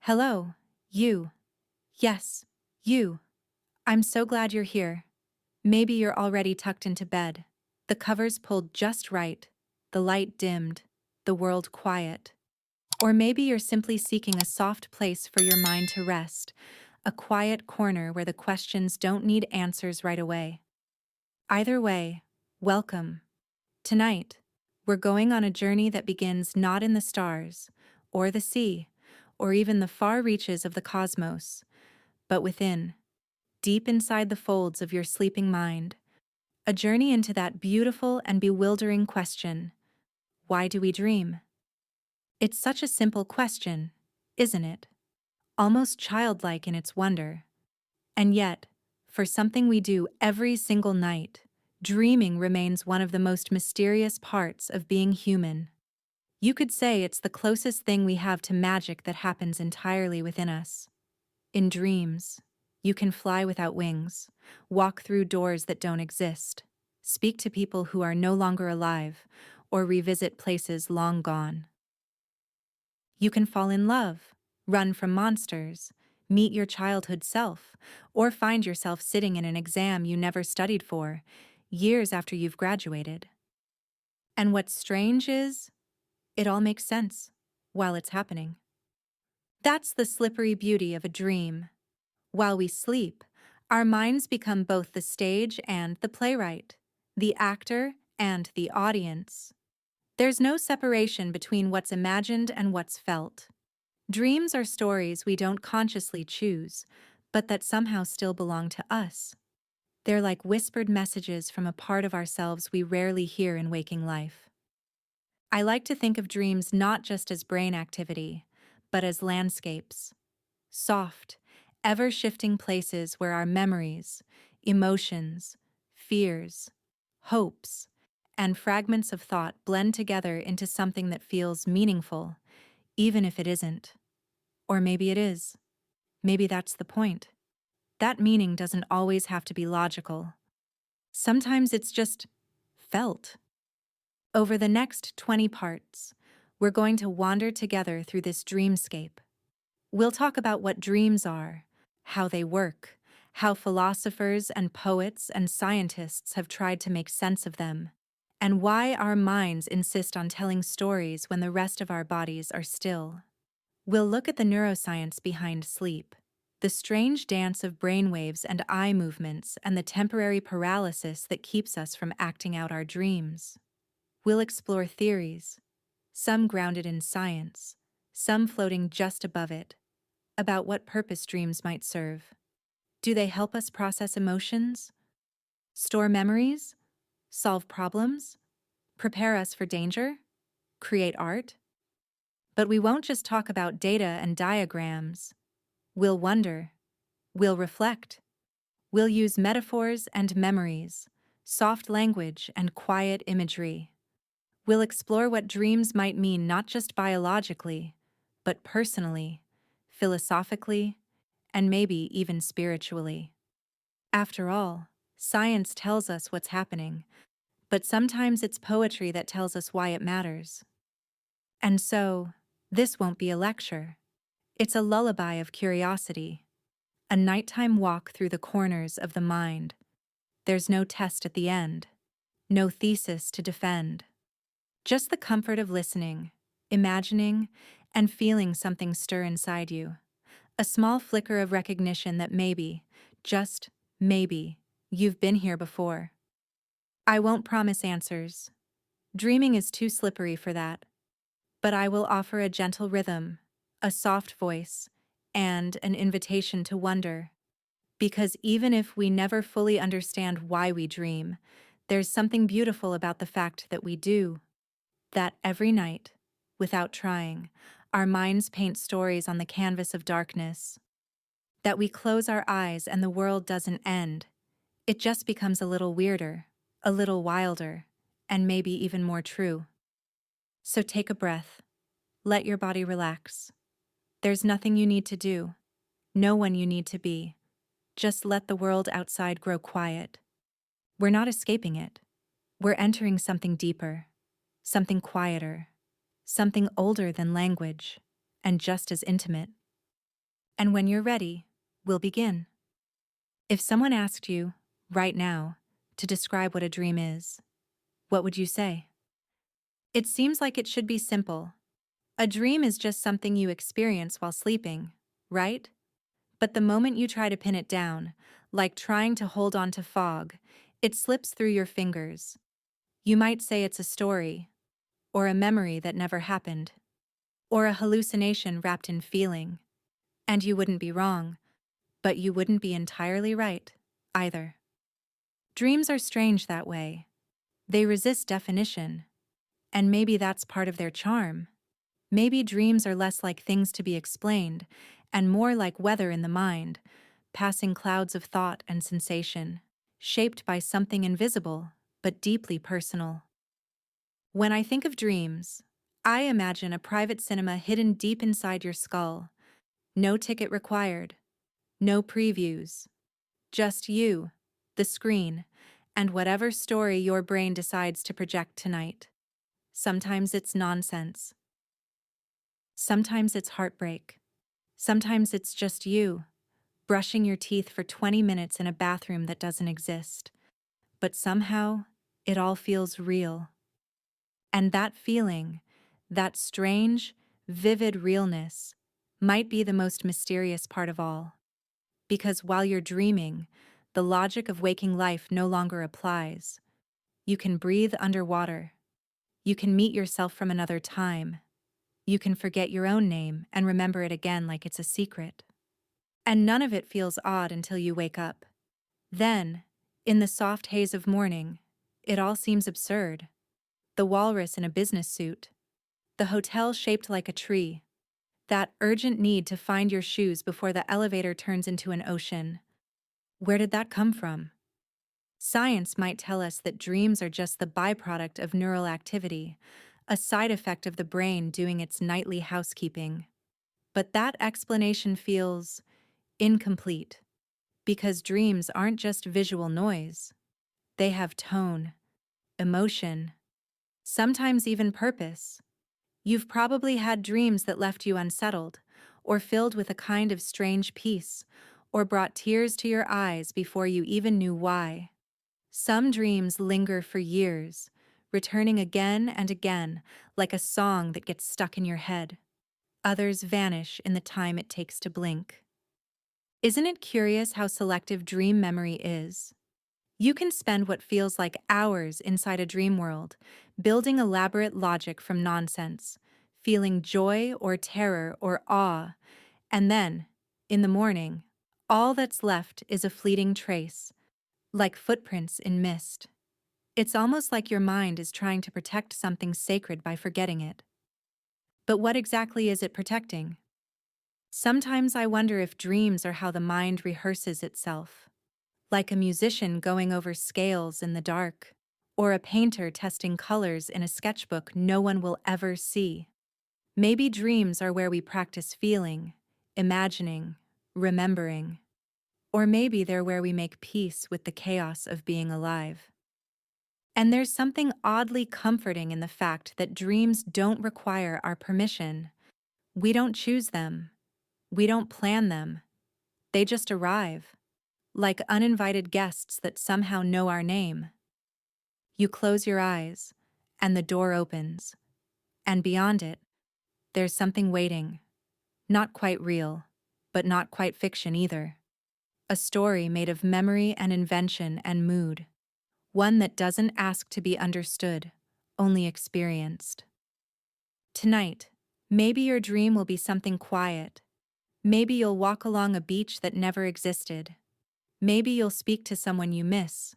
Hello, you. Yes, you. I'm so glad you're here. Maybe you're already tucked into bed. The covers pulled just right, the light dimmed, the world quiet. Or maybe you're simply seeking a soft place for your mind to rest, a quiet corner where the questions don't need answers right away. Either way, welcome. Tonight, we're going on a journey that begins not in the stars, or the sea, or even the far reaches of the cosmos, but within, deep inside the folds of your sleeping mind, a journey into that beautiful and bewildering question: why do we dream? It's such a simple question, isn't it? Almost childlike in its wonder. And yet, for something we do every single night, dreaming remains one of the most mysterious parts of being human. You could say it's the closest thing we have to magic that happens entirely within us. In dreams, you can fly without wings, walk through doors that don't exist, speak to people who are no longer alive, or revisit places long gone. You can fall in love, run from monsters, meet your childhood self, or find yourself sitting in an exam you never studied for, years after you've graduated. And what's strange is, it all makes sense while it's happening. That's the slippery beauty of a dream. While we sleep, our minds become both the stage and the playwright, the actor and the audience. There's no separation between what's imagined and what's felt. Dreams are stories we don't consciously choose, but that somehow still belong to us. They're like whispered messages from a part of ourselves we rarely hear in waking life. I like to think of dreams not just as brain activity, but as landscapes. Soft, ever-shifting places where our memories, emotions, fears, hopes, and fragments of thought blend together into something that feels meaningful, even if it isn't. Or maybe it is. Maybe that's the point. That meaning doesn't always have to be logical. Sometimes it's just felt. Over the next 20 parts, we're going to wander together through this dreamscape. We'll talk about what dreams are, how they work, how philosophers and poets and scientists have tried to make sense of them, and why our minds insist on telling stories when the rest of our bodies are still. We'll look at the neuroscience behind sleep, the strange dance of brainwaves and eye movements, and the temporary paralysis that keeps us from acting out our dreams. We'll explore theories, some grounded in science, some floating just above it, about what purpose dreams might serve. Do they help us process emotions, store memories, solve problems, prepare us for danger, create art? But we won't just talk about data and diagrams. We'll wonder, we'll reflect, we'll use metaphors and memories, soft language and quiet imagery. We'll explore what dreams might mean not just biologically, but personally, philosophically, and maybe even spiritually. After all, science tells us what's happening, but sometimes it's poetry that tells us why it matters. And so, this won't be a lecture. It's a lullaby of curiosity, a nighttime walk through the corners of the mind. There's no test at the end, no thesis to defend. Just the comfort of listening, imagining, and feeling something stir inside you. A small flicker of recognition that maybe, just maybe, you've been here before. I won't promise answers. Dreaming is too slippery for that. But I will offer a gentle rhythm, a soft voice, and an invitation to wonder. Because even if we never fully understand why we dream, there's something beautiful about the fact that we do. That every night, without trying, our minds paint stories on the canvas of darkness. That we close our eyes and the world doesn't end. It just becomes a little weirder, a little wilder, and maybe even more true. So take a breath. Let your body relax. There's nothing you need to do, no one you need to be. Just let the world outside grow quiet. We're not escaping it. We're entering something deeper, something quieter, something older than language, and just as intimate. And when you're ready, we'll begin. If someone asked you, right now, to describe what a dream is, what would you say? It seems like it should be simple. A dream is just something you experience while sleeping, right? But the moment you try to pin it down, like trying to hold on to fog, it slips through your fingers. You might say it's a story, or a memory that never happened, or a hallucination wrapped in feeling. And you wouldn't be wrong, but you wouldn't be entirely right, either. Dreams are strange that way. They resist definition, and maybe that's part of their charm. Maybe dreams are less like things to be explained, and more like weather in the mind, passing clouds of thought and sensation, shaped by something invisible, but deeply personal. When I think of dreams, I imagine a private cinema hidden deep inside your skull. No ticket required, no previews, just you, the screen, and whatever story your brain decides to project tonight. Sometimes it's nonsense. Sometimes it's heartbreak. Sometimes it's just you, brushing your teeth for 20 minutes in a bathroom that doesn't exist. But somehow, it all feels real. And that feeling, that strange, vivid realness, might be the most mysterious part of all. Because while you're dreaming, the logic of waking life no longer applies. You can breathe underwater. You can meet yourself from another time. You can forget your own name and remember it again like it's a secret. And none of it feels odd until you wake up. Then, in the soft haze of morning, it all seems absurd. The walrus in a business suit. The hotel shaped like a tree. That urgent need to find your shoes before the elevator turns into an ocean. Where did that come from? Science might tell us that dreams are just the byproduct of neural activity, a side effect of the brain doing its nightly housekeeping. But that explanation feels incomplete, because dreams aren't just visual noise. They have tone, emotion, sometimes even purpose. You've probably had dreams that left you unsettled, or filled with a kind of strange peace, or brought tears to your eyes before you even knew why. Some dreams linger for years, returning again and again, like a song that gets stuck in your head. Others vanish in the time it takes to blink. Isn't it curious how selective dream memory is? You can spend what feels like hours inside a dream world, building elaborate logic from nonsense, feeling joy or terror or awe, and then, in the morning, all that's left is a fleeting trace, like footprints in mist. It's almost like your mind is trying to protect something sacred by forgetting it. But what exactly is it protecting? Sometimes I wonder if dreams are how the mind rehearses itself, like a musician going over scales in the dark, or a painter testing colors in a sketchbook no one will ever see. Maybe dreams are where we practice feeling, imagining, remembering. Or maybe they're where we make peace with the chaos of being alive. And there's something oddly comforting in the fact that dreams don't require our permission. We don't choose them. We don't plan them. They just arrive, like uninvited guests that somehow know our name. You close your eyes, and the door opens. And beyond it, there's something waiting. Not quite real, but not quite fiction either. A story made of memory and invention and mood. One that doesn't ask to be understood, only experienced. Tonight, maybe your dream will be something quiet. Maybe you'll walk along a beach that never existed. Maybe you'll speak to someone you miss.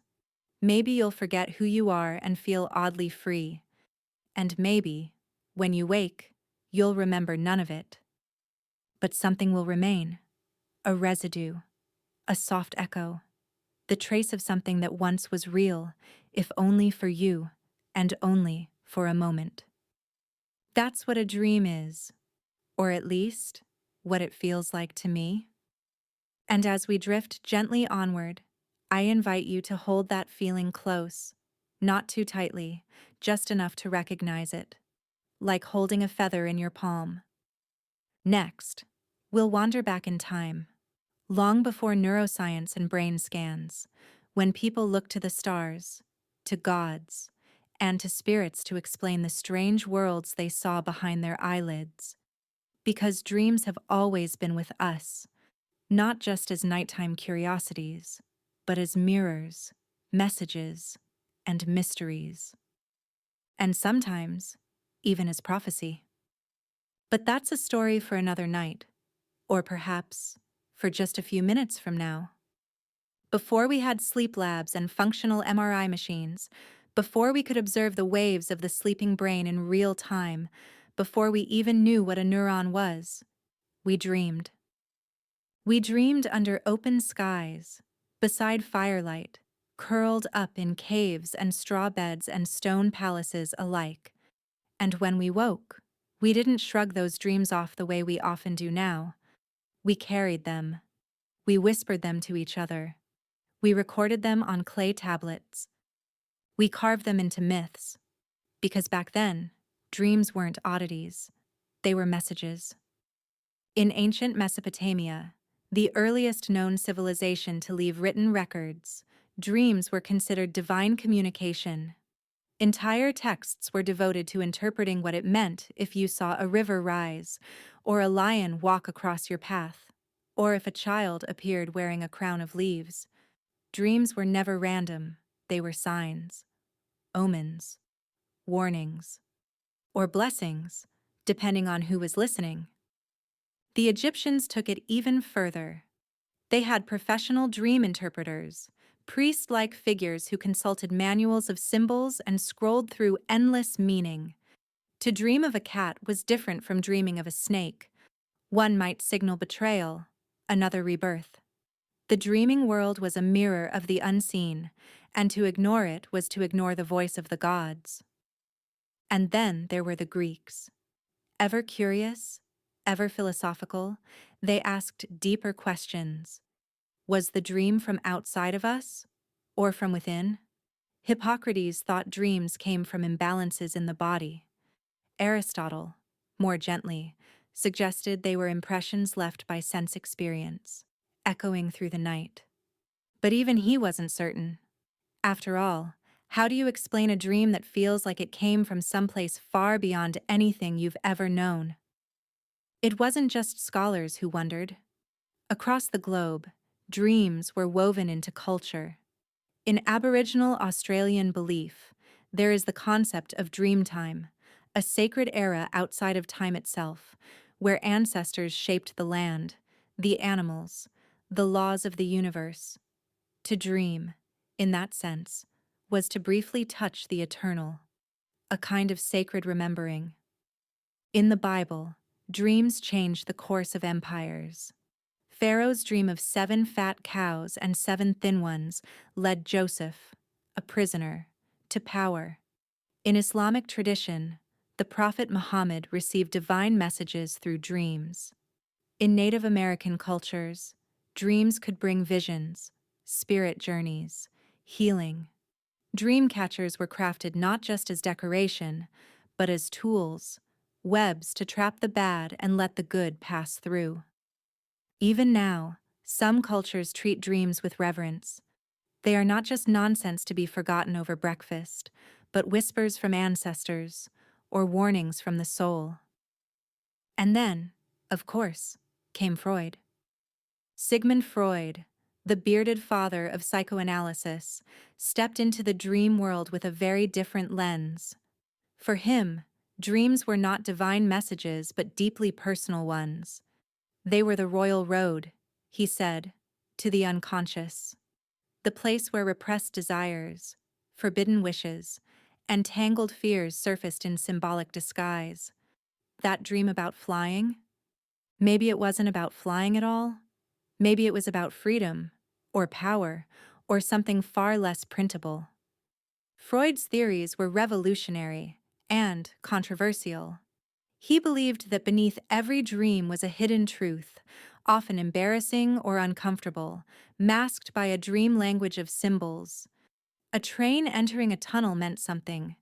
Maybe you'll forget who you are and feel oddly free. And maybe, when you wake, you'll remember none of it. But something will remain. A residue. A soft echo. The trace of something that once was real, if only for you, and only for a moment. That's what a dream is, or at least, what it feels like to me. And as we drift gently onward, I invite you to hold that feeling close, not too tightly, just enough to recognize it, like holding a feather in your palm. Next, We'll wander back in time, long before neuroscience and brain scans, when people looked to the stars, to gods, and to spirits to explain the strange worlds they saw behind their eyelids. Because dreams have always been with us, not just as nighttime curiosities, but as mirrors, messages, and mysteries. And sometimes, even as prophecy. But that's a story for another night, or perhaps for just a few minutes from now. Before we had sleep labs and functional MRI machines, before we could observe the waves of the sleeping brain in real time, before we even knew what a neuron was, we dreamed. We dreamed under open skies, beside firelight, curled up in caves and straw beds and stone palaces alike. And when we woke, we didn't shrug those dreams off the way we often do now. We carried them. We whispered them to each other. We recorded them on clay tablets. We carved them into myths. Because back then, dreams weren't oddities. They were messages. In ancient Mesopotamia, the earliest known civilization to leave written records, dreams were considered divine communication. Entire texts were devoted to interpreting what it meant if you saw a river rise, or a lion walk across your path, or if a child appeared wearing a crown of leaves. Dreams were never random, they were signs, omens, warnings, or blessings, depending on who was listening. The Egyptians took it even further. They had professional dream interpreters, priest-like figures who consulted manuals of symbols and scrolled through endless meaning. To dream of a cat was different from dreaming of a snake. One might signal betrayal, another rebirth. The dreaming world was a mirror of the unseen, and to ignore it was to ignore the voice of the gods. And then there were the Greeks. Ever curious, ever philosophical, they asked deeper questions. Was the dream from outside of us, or from within? Hippocrates thought dreams came from imbalances in the body. Aristotle, more gently, suggested they were impressions left by sense experience, echoing through the night. But even he wasn't certain. After all, how do you explain a dream that feels like it came from someplace far beyond anything you've ever known? It wasn't just scholars who wondered. Across the globe, dreams were woven into culture. In Aboriginal Australian belief, there is the concept of dream time, a sacred era outside of time itself, where ancestors shaped the land, the animals, the laws of the universe. To dream, in that sense, was to briefly touch the eternal, a kind of sacred remembering. In the Bible, dreams changed the course of empires. Pharaoh's dream of 7 fat cows and 7 thin ones led Joseph, a prisoner, to power. In Islamic tradition, the Prophet Muhammad received divine messages through dreams. In Native American cultures, dreams could bring visions, spirit journeys, healing. Dream catchers were crafted not just as decoration, but as tools, webs to trap the bad and let the good pass through. Even now, some cultures treat dreams with reverence. They are not just nonsense to be forgotten over breakfast, but whispers from ancestors, or warnings from the soul. And then, of course, came Freud. Sigmund Freud, the bearded father of psychoanalysis, stepped into the dream world with a very different lens. For him, dreams were not divine messages but deeply personal ones. They were the royal road, he said, to the unconscious. The place where repressed desires, forbidden wishes, and tangled fears surfaced in symbolic disguise. That dream about flying? Maybe it wasn't about flying at all. Maybe it was about freedom, or power, or something far less printable. Freud's theories were revolutionary and controversial. He believed that beneath every dream was a hidden truth, often embarrassing or uncomfortable, masked by a dream language of symbols. A train entering a tunnel meant something.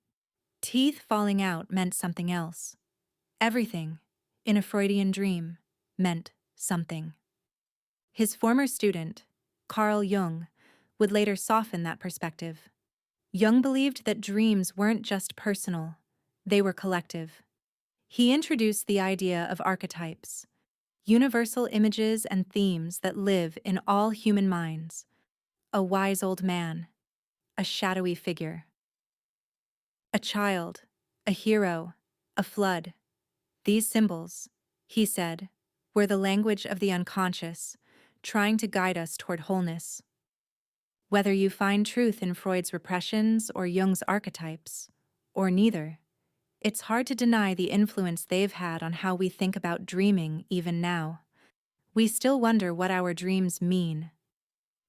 Teeth falling out meant something else. Everything, in a Freudian dream, meant something. His former student, Carl Jung, would later soften that perspective. Jung believed that dreams weren't just personal, they were collective. He introduced the idea of archetypes, universal images and themes that live in all human minds. A wise old man, a shadowy figure, a child, a hero, a flood. These symbols, he said, were the language of the unconscious, trying to guide us toward wholeness. Whether you find truth in Freud's repressions or Jung's archetypes, or neither, it's hard to deny the influence they've had on how we think about dreaming even now. We still wonder what our dreams mean.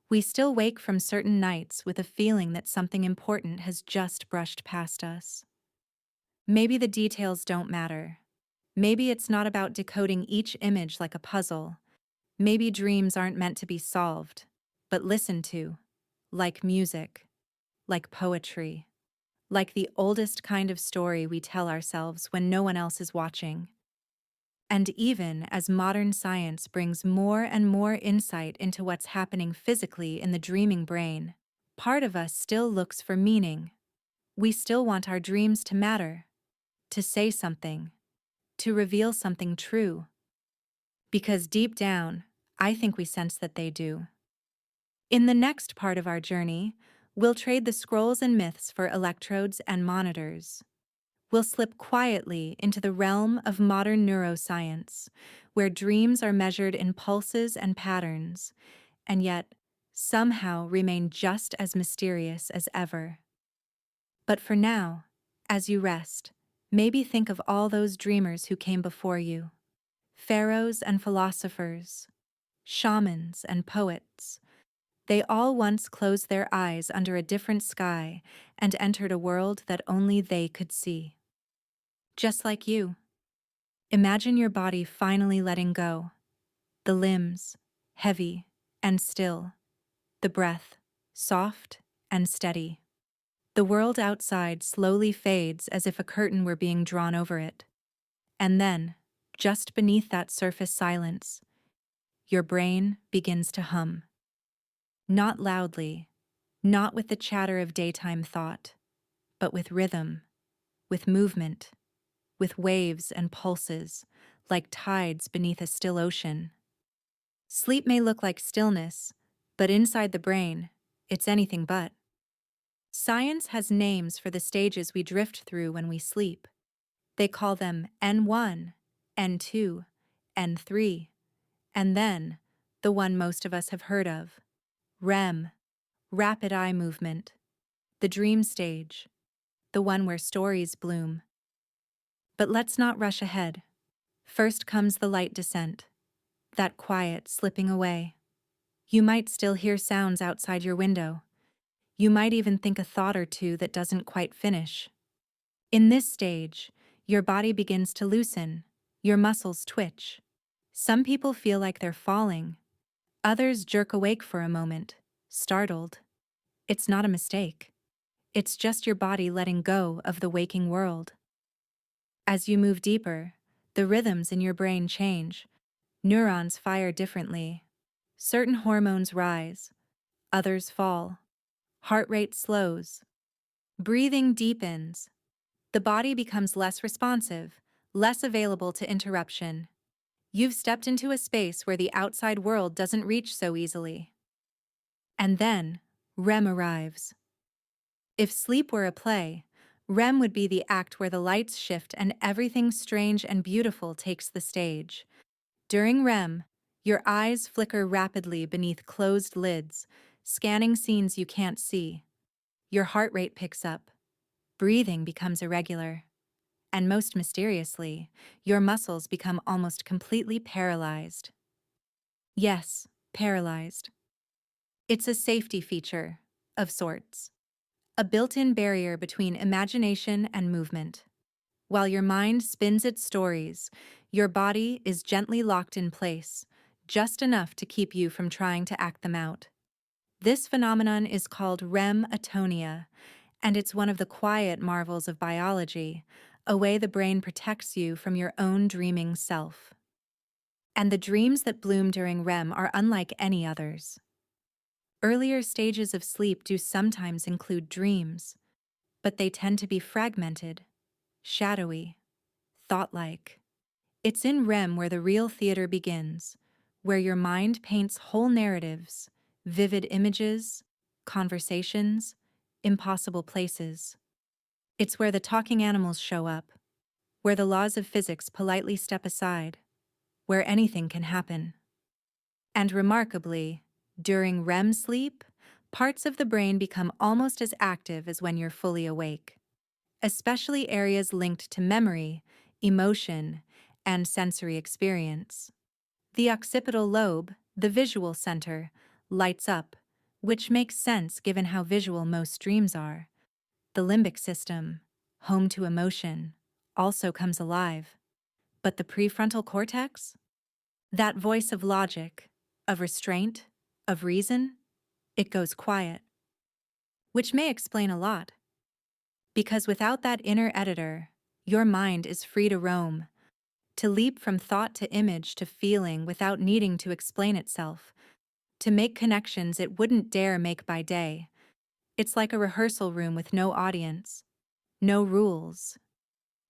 We still wake from certain nights with a feeling that something important has just brushed past us. Maybe the details don't matter. Maybe it's not about decoding each image like a puzzle. Maybe dreams aren't meant to be solved, but listened to, like music, like poetry, like the oldest kind of story we tell ourselves when no one else is watching. And even as modern science brings more and more insight into what's happening physically in the dreaming brain, part of us still looks for meaning. We still want our dreams to matter, to say something, to reveal something true. Because deep down, I think we sense that they do. In the next part of our journey, we'll trade the scrolls and myths for electrodes and monitors. We'll slip quietly into the realm of modern neuroscience, where dreams are measured in pulses and patterns, and yet somehow remain just as mysterious as ever. But for now, as you rest, maybe think of all those dreamers who came before you. Pharaohs and philosophers, shamans and poets. They all once closed their eyes under a different sky and entered a world that only they could see. Just like you. Imagine your body finally letting go. The limbs, heavy and still. The breath, soft and steady. The world outside slowly fades as if a curtain were being drawn over it. And then, just beneath that surface silence, your brain begins to hum. Not loudly, not with the chatter of daytime thought, but with rhythm, with movement, with waves and pulses, like tides beneath a still ocean. Sleep may look like stillness, but inside the brain, it's anything but. Science has names for the stages we drift through when we sleep. They call them N1, N2, N3, and then, the one most of us have heard of, REM, rapid eye movement, the dream stage, the one where stories bloom. But let's not rush ahead. First comes the light descent, that quiet slipping away. You might still hear sounds outside your window. You might even think a thought or two that doesn't quite finish. In this stage, your body begins to loosen, your muscles twitch. Some people feel like they're falling. Others jerk awake for a moment, startled. It's not a mistake. It's just your body letting go of the waking world. As you move deeper, the rhythms in your brain change. Neurons fire differently. Certain hormones rise, others fall. Heart rate slows. Breathing deepens. The body becomes less responsive, less available to interruption. You've stepped into a space where the outside world doesn't reach so easily. And then, REM arrives. If sleep were a play, REM would be the act where the lights shift and everything strange and beautiful takes the stage. During REM, your eyes flicker rapidly beneath closed lids, scanning scenes you can't see. Your heart rate picks up. Breathing becomes irregular. And most mysteriously, your muscles become almost completely paralyzed. Yes, paralyzed. It's a safety feature, of sorts. A built-in barrier between imagination and movement. While your mind spins its stories, your body is gently locked in place, just enough to keep you from trying to act them out. This phenomenon is called REM atonia, and it's one of the quiet marvels of biology, a way the brain protects you from your own dreaming self. And the dreams that bloom during REM are unlike any others. Earlier stages of sleep do sometimes include dreams, but they tend to be fragmented, shadowy, thought-like. It's in REM where the real theater begins, where your mind paints whole narratives, vivid images, conversations, impossible places. It's where the talking animals show up, where the laws of physics politely step aside, where anything can happen. And remarkably, during REM sleep, parts of the brain become almost as active as when you're fully awake, especially areas linked to memory, emotion, and sensory experience. The occipital lobe, the visual center, lights up, which makes sense given how visual most dreams are. The limbic system, home to emotion, also comes alive. But the prefrontal cortex? That voice of logic, of restraint, of reason, it goes quiet. Which may explain a lot. Because without that inner editor, your mind is free to roam, to leap from thought to image to feeling without needing to explain itself, to make connections it wouldn't dare make by day. It's like a rehearsal room with no audience, no rules.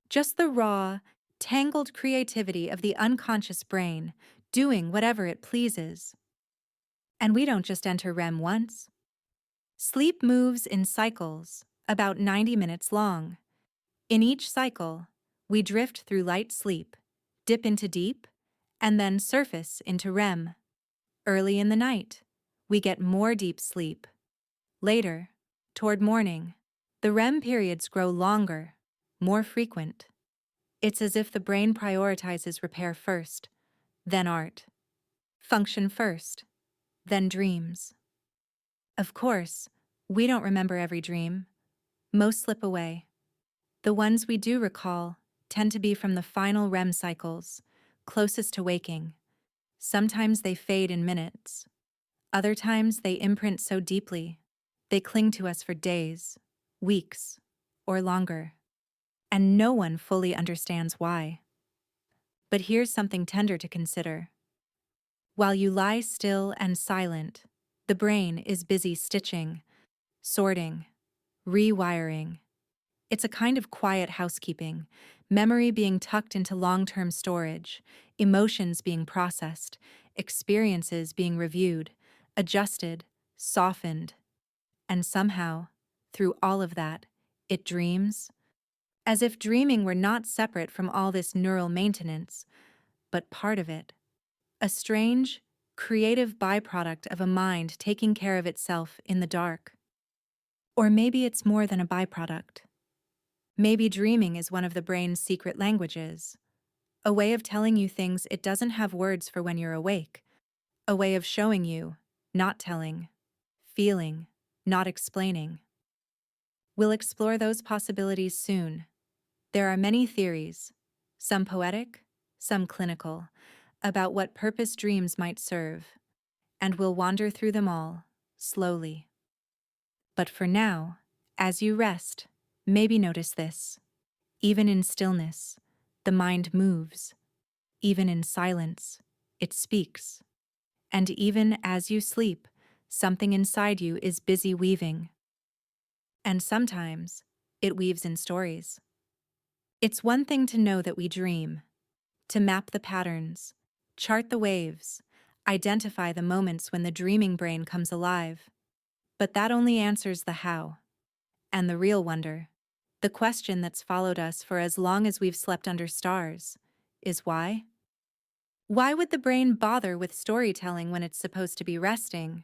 Just the raw, tangled creativity of the unconscious brain, doing whatever it pleases. And we don't just enter REM once. Sleep moves in cycles, about 90 minutes long. In each cycle, we drift through light sleep, dip into deep, and then surface into REM. Early in the night, we get more deep sleep. Later, toward morning, the REM periods grow longer, more frequent. It's as if the brain prioritizes repair first, then art. Function first, then dreams. Of course, we don't remember every dream. Most slip away. The ones we do recall tend to be from the final REM cycles, closest to waking. Sometimes they fade in minutes. Other times they imprint so deeply, they cling to us for days, weeks, or longer. And no one fully understands why. But here's something tender to consider. While you lie still and silent, the brain is busy stitching, sorting, rewiring. It's a kind of quiet housekeeping, memory being tucked into long-term storage, emotions being processed, experiences being reviewed, adjusted, softened. And somehow, through all of that, it dreams. As if dreaming were not separate from all this neural maintenance, but part of it. A strange, creative byproduct of a mind taking care of itself in the dark. Or maybe it's more than a byproduct. Maybe dreaming is one of the brain's secret languages. A way of telling you things it doesn't have words for when you're awake. A way of showing you, not telling, feeling, not explaining. We'll explore those possibilities soon. There are many theories, some poetic, some clinical, about what purpose dreams might serve, and we'll wander through them all, slowly. But for now, as you rest, maybe notice this. Even in stillness, the mind moves. Even in silence, it speaks. And even as you sleep, something inside you is busy weaving. And sometimes, it weaves in stories. It's one thing to know that we dream, to map the patterns, chart the waves, identify the moments when the dreaming brain comes alive. But that only answers the how. And the real wonder, the question that's followed us for as long as we've slept under stars, is why? Why would the brain bother with storytelling when it's supposed to be resting?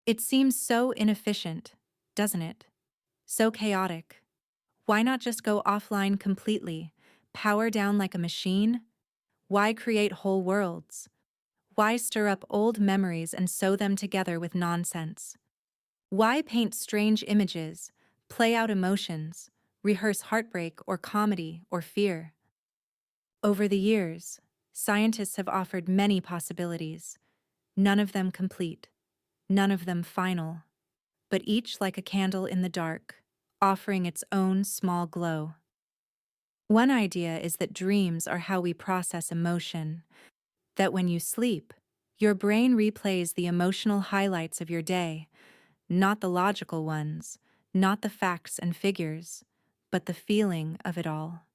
It seems so inefficient, doesn't it? So chaotic. Why not just go offline completely, power down like a machine? Why create whole worlds? Why stir up old memories and sew them together with nonsense? Why paint strange images, play out emotions, rehearse heartbreak or comedy or fear? Over the years, scientists have offered many possibilities, none of them complete, none of them final, but each like a candle in the dark, offering its own small glow. One idea is that dreams are how we process emotion, That when you sleep, your brain replays the emotional highlights of your day, not the logical ones, not the facts and figures, but the feeling of it all.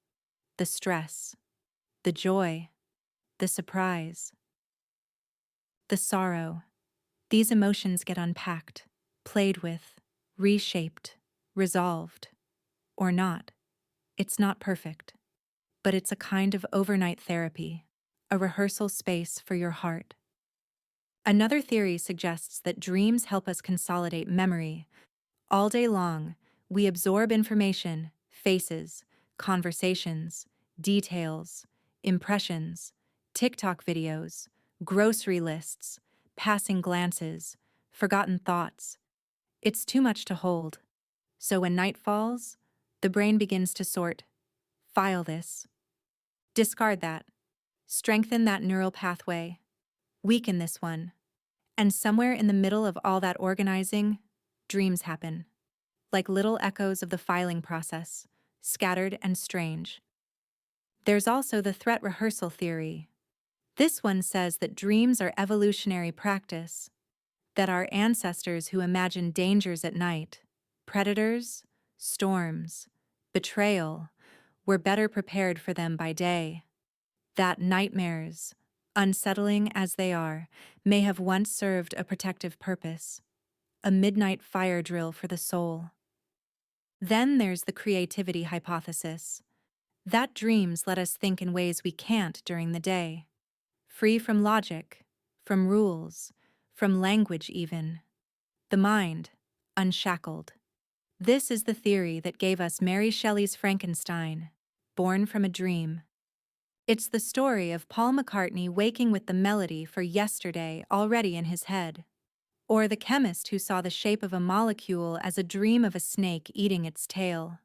The stress, the joy, the surprise, the sorrow. These emotions get unpacked, played with, reshaped, resolved. Or not. It's not perfect, but it's a kind of overnight therapy, a rehearsal space for your heart. Another theory suggests that dreams help us consolidate memory. All day long, we absorb information, faces, conversations, details, impressions, TikTok videos, grocery lists, passing glances, forgotten thoughts. It's too much to hold. So when night falls, the brain begins to sort. File this. Discard that. Strengthen that neural pathway. Weaken this one. And somewhere in the middle of all that organizing, dreams happen. Like little echoes of the filing process, scattered and strange. There's also the threat rehearsal theory. This one says that dreams are evolutionary practice, that our ancestors who imagined dangers at night, predators, storms, betrayal, were better prepared for them by day. That nightmares, unsettling as they are, may have once served a protective purpose, a midnight fire drill for the soul. Then there's the creativity hypothesis, that dreams let us think in ways we can't during the day, free from logic, from rules, from language even. The mind, unshackled. This is the theory that gave us Mary Shelley's Frankenstein, born from a dream. It's the story of Paul McCartney waking with the melody for yesterday already in his head. Or the chemist who saw the shape of a molecule as a dream of a snake eating its tail.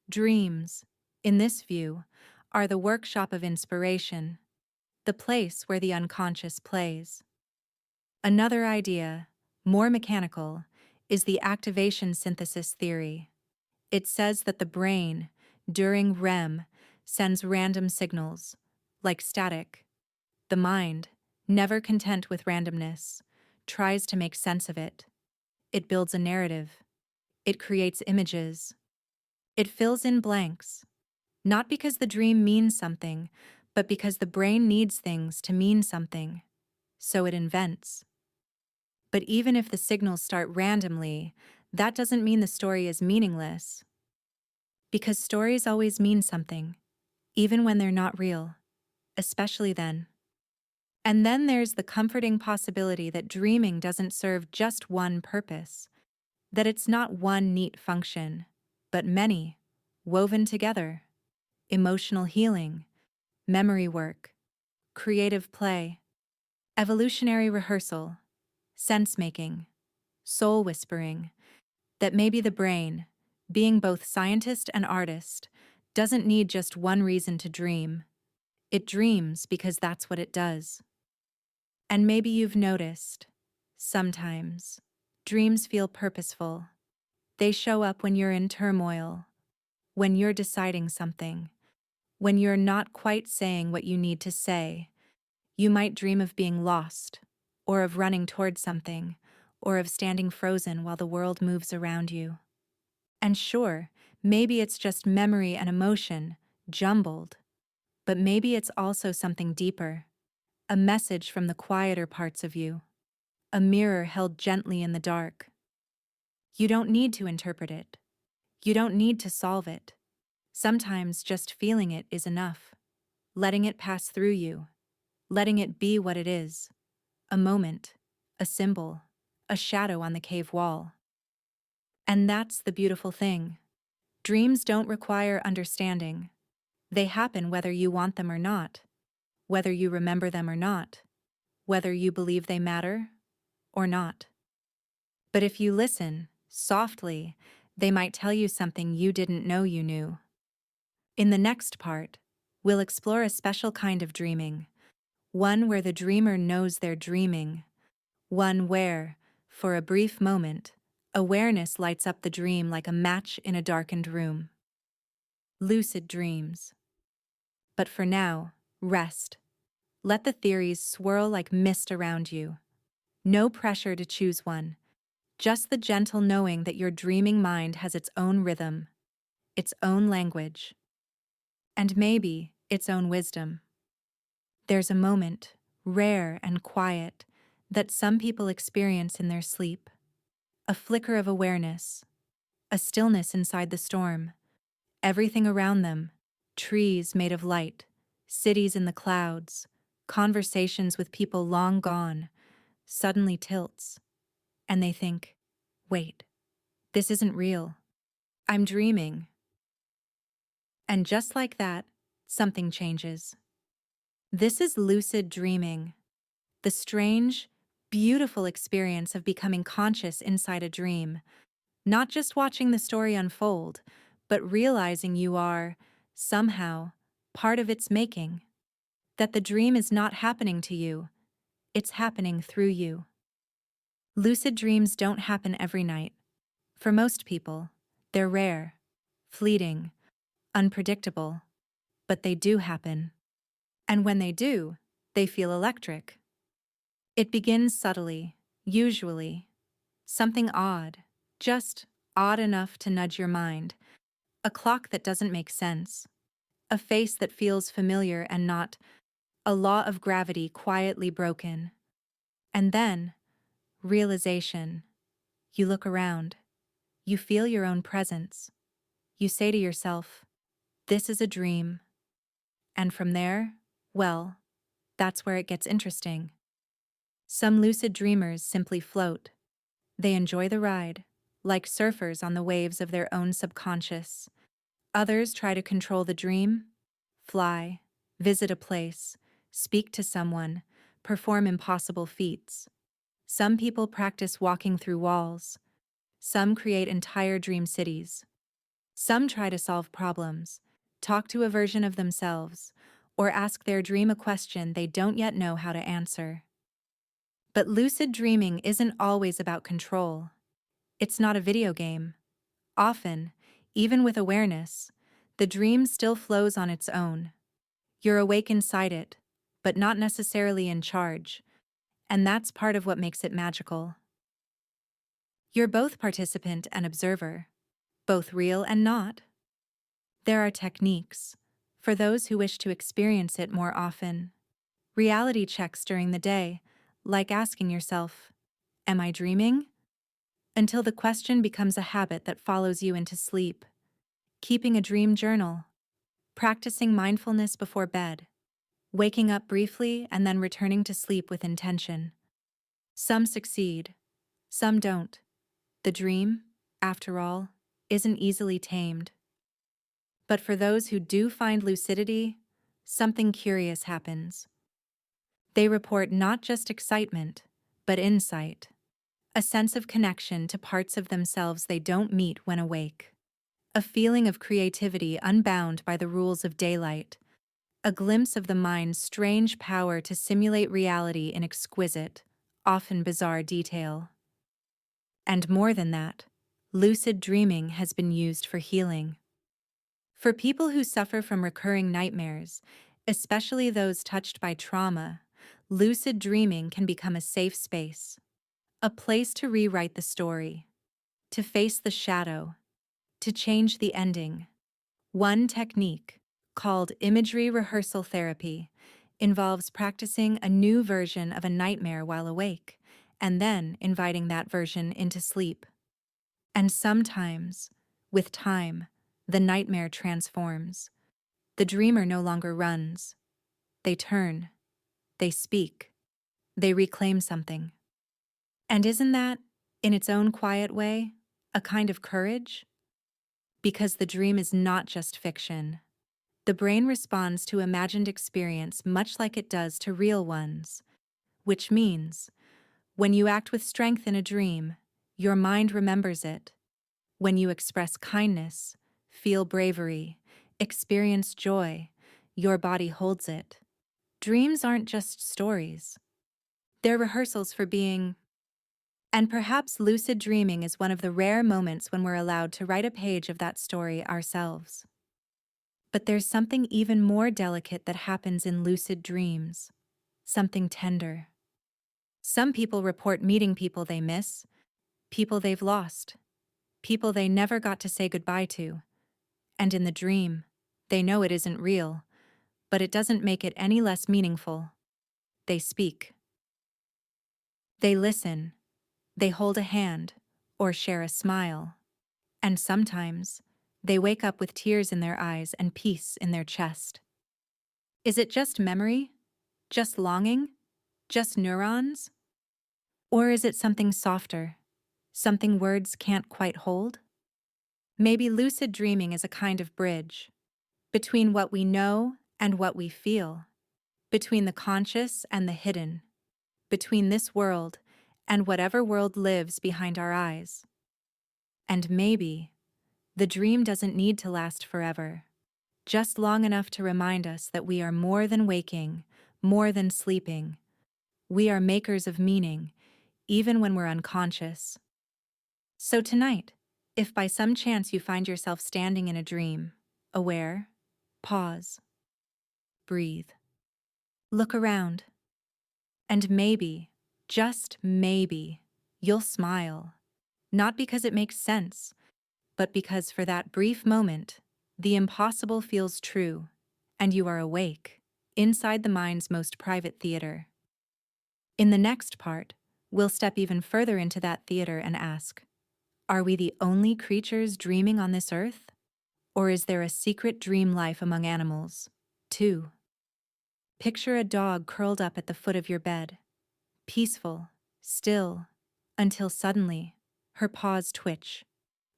Dreams, in this view, are the workshop of inspiration, the place where the unconscious plays. Another idea, more mechanical, is the activation synthesis theory. It says that the brain, during REM, sends random signals, like static. The mind, never content with randomness, tries to make sense of it. It builds a narrative. It creates images. It fills in blanks, not because the dream means something, but because the brain needs things to mean something. So it invents. But even if the signals start randomly, that doesn't mean the story is meaningless. Because stories always mean something, even when they're not real, especially then. And then there's the comforting possibility that dreaming doesn't serve just one purpose, that it's not one neat function, but many, woven together. Emotional healing, memory work, creative play, evolutionary rehearsal, sense-making, soul whispering, that maybe the brain, being both scientist and artist, doesn't need just one reason to dream. It dreams because that's what it does. And maybe you've noticed, sometimes, dreams feel purposeful. They show up when you're in turmoil, when you're deciding something, when you're not quite saying what you need to say. You might dream of being lost, or of running towards something, or of standing frozen while the world moves around you. And sure, maybe it's just memory and emotion, jumbled. But maybe it's also something deeper, a message from the quieter parts of you, a mirror held gently in the dark. You don't need to interpret it. You don't need to solve it. Sometimes just feeling it is enough, letting it pass through you, letting it be what it is, a moment, a symbol, a shadow on the cave wall. And that's the beautiful thing. Dreams don't require understanding. They happen whether you want them or not, whether you remember them or not, whether you believe they matter or not. But if you listen, softly, they might tell you something you didn't know you knew. In the next part, we'll explore a special kind of dreaming, one where the dreamer knows they're dreaming, one where, for a brief moment, awareness lights up the dream like a match in a darkened room. Lucid dreams. But for now, rest. Let the theories swirl like mist around you. No pressure to choose one, just the gentle knowing that your dreaming mind has its own rhythm, its own language, and maybe its own wisdom. There's a moment, rare and quiet, that some people experience in their sleep. A flicker of awareness, a stillness inside the storm. Everything around them, trees made of light, cities in the clouds, conversations with people long gone, suddenly tilts. And they think, wait, this isn't real. I'm dreaming. And just like that, something changes. This is lucid dreaming, the strange, beautiful experience of becoming conscious inside a dream, not just watching the story unfold, but realizing you are, somehow, part of its making. That the dream is not happening to you, it's happening through you. Lucid dreams don't happen every night. For most people, they're rare, fleeting, unpredictable, but they do happen. And when they do, they feel electric. It begins subtly, usually. Something odd, just odd enough to nudge your mind. A clock that doesn't make sense. A face that feels familiar and not. A law of gravity quietly broken. And then, realization. You look around. You feel your own presence. You say to yourself, this is a dream. And from there, well, that's where it gets interesting. Some lucid dreamers simply float. They enjoy the ride, like surfers on the waves of their own subconscious. Others try to control the dream, fly, visit a place, speak to someone, perform impossible feats. Some people practice walking through walls. Some create entire dream cities. Some try to solve problems, talk to a version of themselves, or ask their dream a question they don't yet know how to answer. But lucid dreaming isn't always about control. It's not a video game. Often, even with awareness, the dream still flows on its own. You're awake inside it, but not necessarily in charge, and that's part of what makes it magical. You're both participant and observer, both real and not. There are techniques, for those who wish to experience it more often. Reality checks during the day, like asking yourself, am I dreaming? Until the question becomes a habit that follows you into sleep. Keeping a dream journal. Practicing mindfulness before bed. Waking up briefly and then returning to sleep with intention. Some succeed, some don't. The dream, after all, isn't easily tamed. But for those who do find lucidity, something curious happens. They report not just excitement, but insight. A sense of connection to parts of themselves they don't meet when awake. A feeling of creativity unbound by the rules of daylight. A glimpse of the mind's strange power to simulate reality in exquisite, often bizarre detail. And more than that, lucid dreaming has been used for healing. For people who suffer from recurring nightmares, especially those touched by trauma, lucid dreaming can become a safe space. A place to rewrite the story, to face the shadow, to change the ending. One technique, called imagery rehearsal therapy, involves practicing a new version of a nightmare while awake, and then inviting that version into sleep. And sometimes, with time, the nightmare transforms. The dreamer no longer runs. They turn. They speak. They reclaim something. And isn't that, in its own quiet way, a kind of courage? Because the dream is not just fiction. The brain responds to imagined experience much like it does to real ones, which means, when you act with strength in a dream, your mind remembers it. When you express kindness, feel bravery, experience joy, your body holds it. Dreams aren't just stories. They're rehearsals for being. And perhaps lucid dreaming is one of the rare moments when we're allowed to write a page of that story ourselves. But there's something even more delicate that happens in lucid dreams. something tender. Some people report meeting people they miss, people they've lost, people they never got to say goodbye to. And in the dream, they know it isn't real, but it doesn't make it any less meaningful. They speak. They listen. They hold a hand, or share a smile. And sometimes, they wake up with tears in their eyes and peace in their chest. Is it just memory? Just longing? Just neurons? Or is it something softer? Something words can't quite hold? Maybe lucid dreaming is a kind of bridge between what we know and what we feel, between the conscious and the hidden, between this world and whatever world lives behind our eyes. And maybe the dream doesn't need to last forever, just long enough to remind us that we are more than waking, more than sleeping. We are makers of meaning, even when we're unconscious. So tonight, if by some chance you find yourself standing in a dream, aware, pause, breathe, look around, and maybe, just maybe, you'll smile. Not because it makes sense, but because for that brief moment, the impossible feels true, and you are awake, inside the mind's most private theater. In the next part, we'll step even further into that theater and ask, are we the only creatures dreaming on this earth? Or is there a secret dream life among animals, too? Picture a dog curled up at the foot of your bed, peaceful, still, until suddenly, her paws twitch,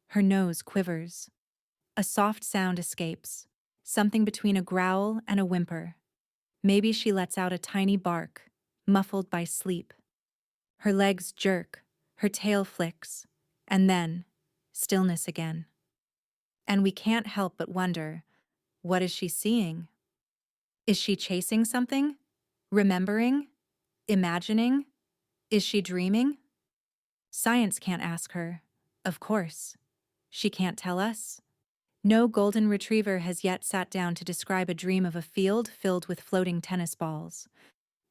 her nose quivers. A soft sound escapes, something between a growl and a whimper. Maybe she lets out a tiny bark, muffled by sleep. Her legs jerk, her tail flicks, and then, stillness again. And we can't help but wonder, what is she seeing? Is she chasing something? Remembering? Imagining? Is she dreaming? Science can't ask her, of course. She can't tell us. No golden retriever has yet sat down to describe a dream of a field filled with floating tennis balls.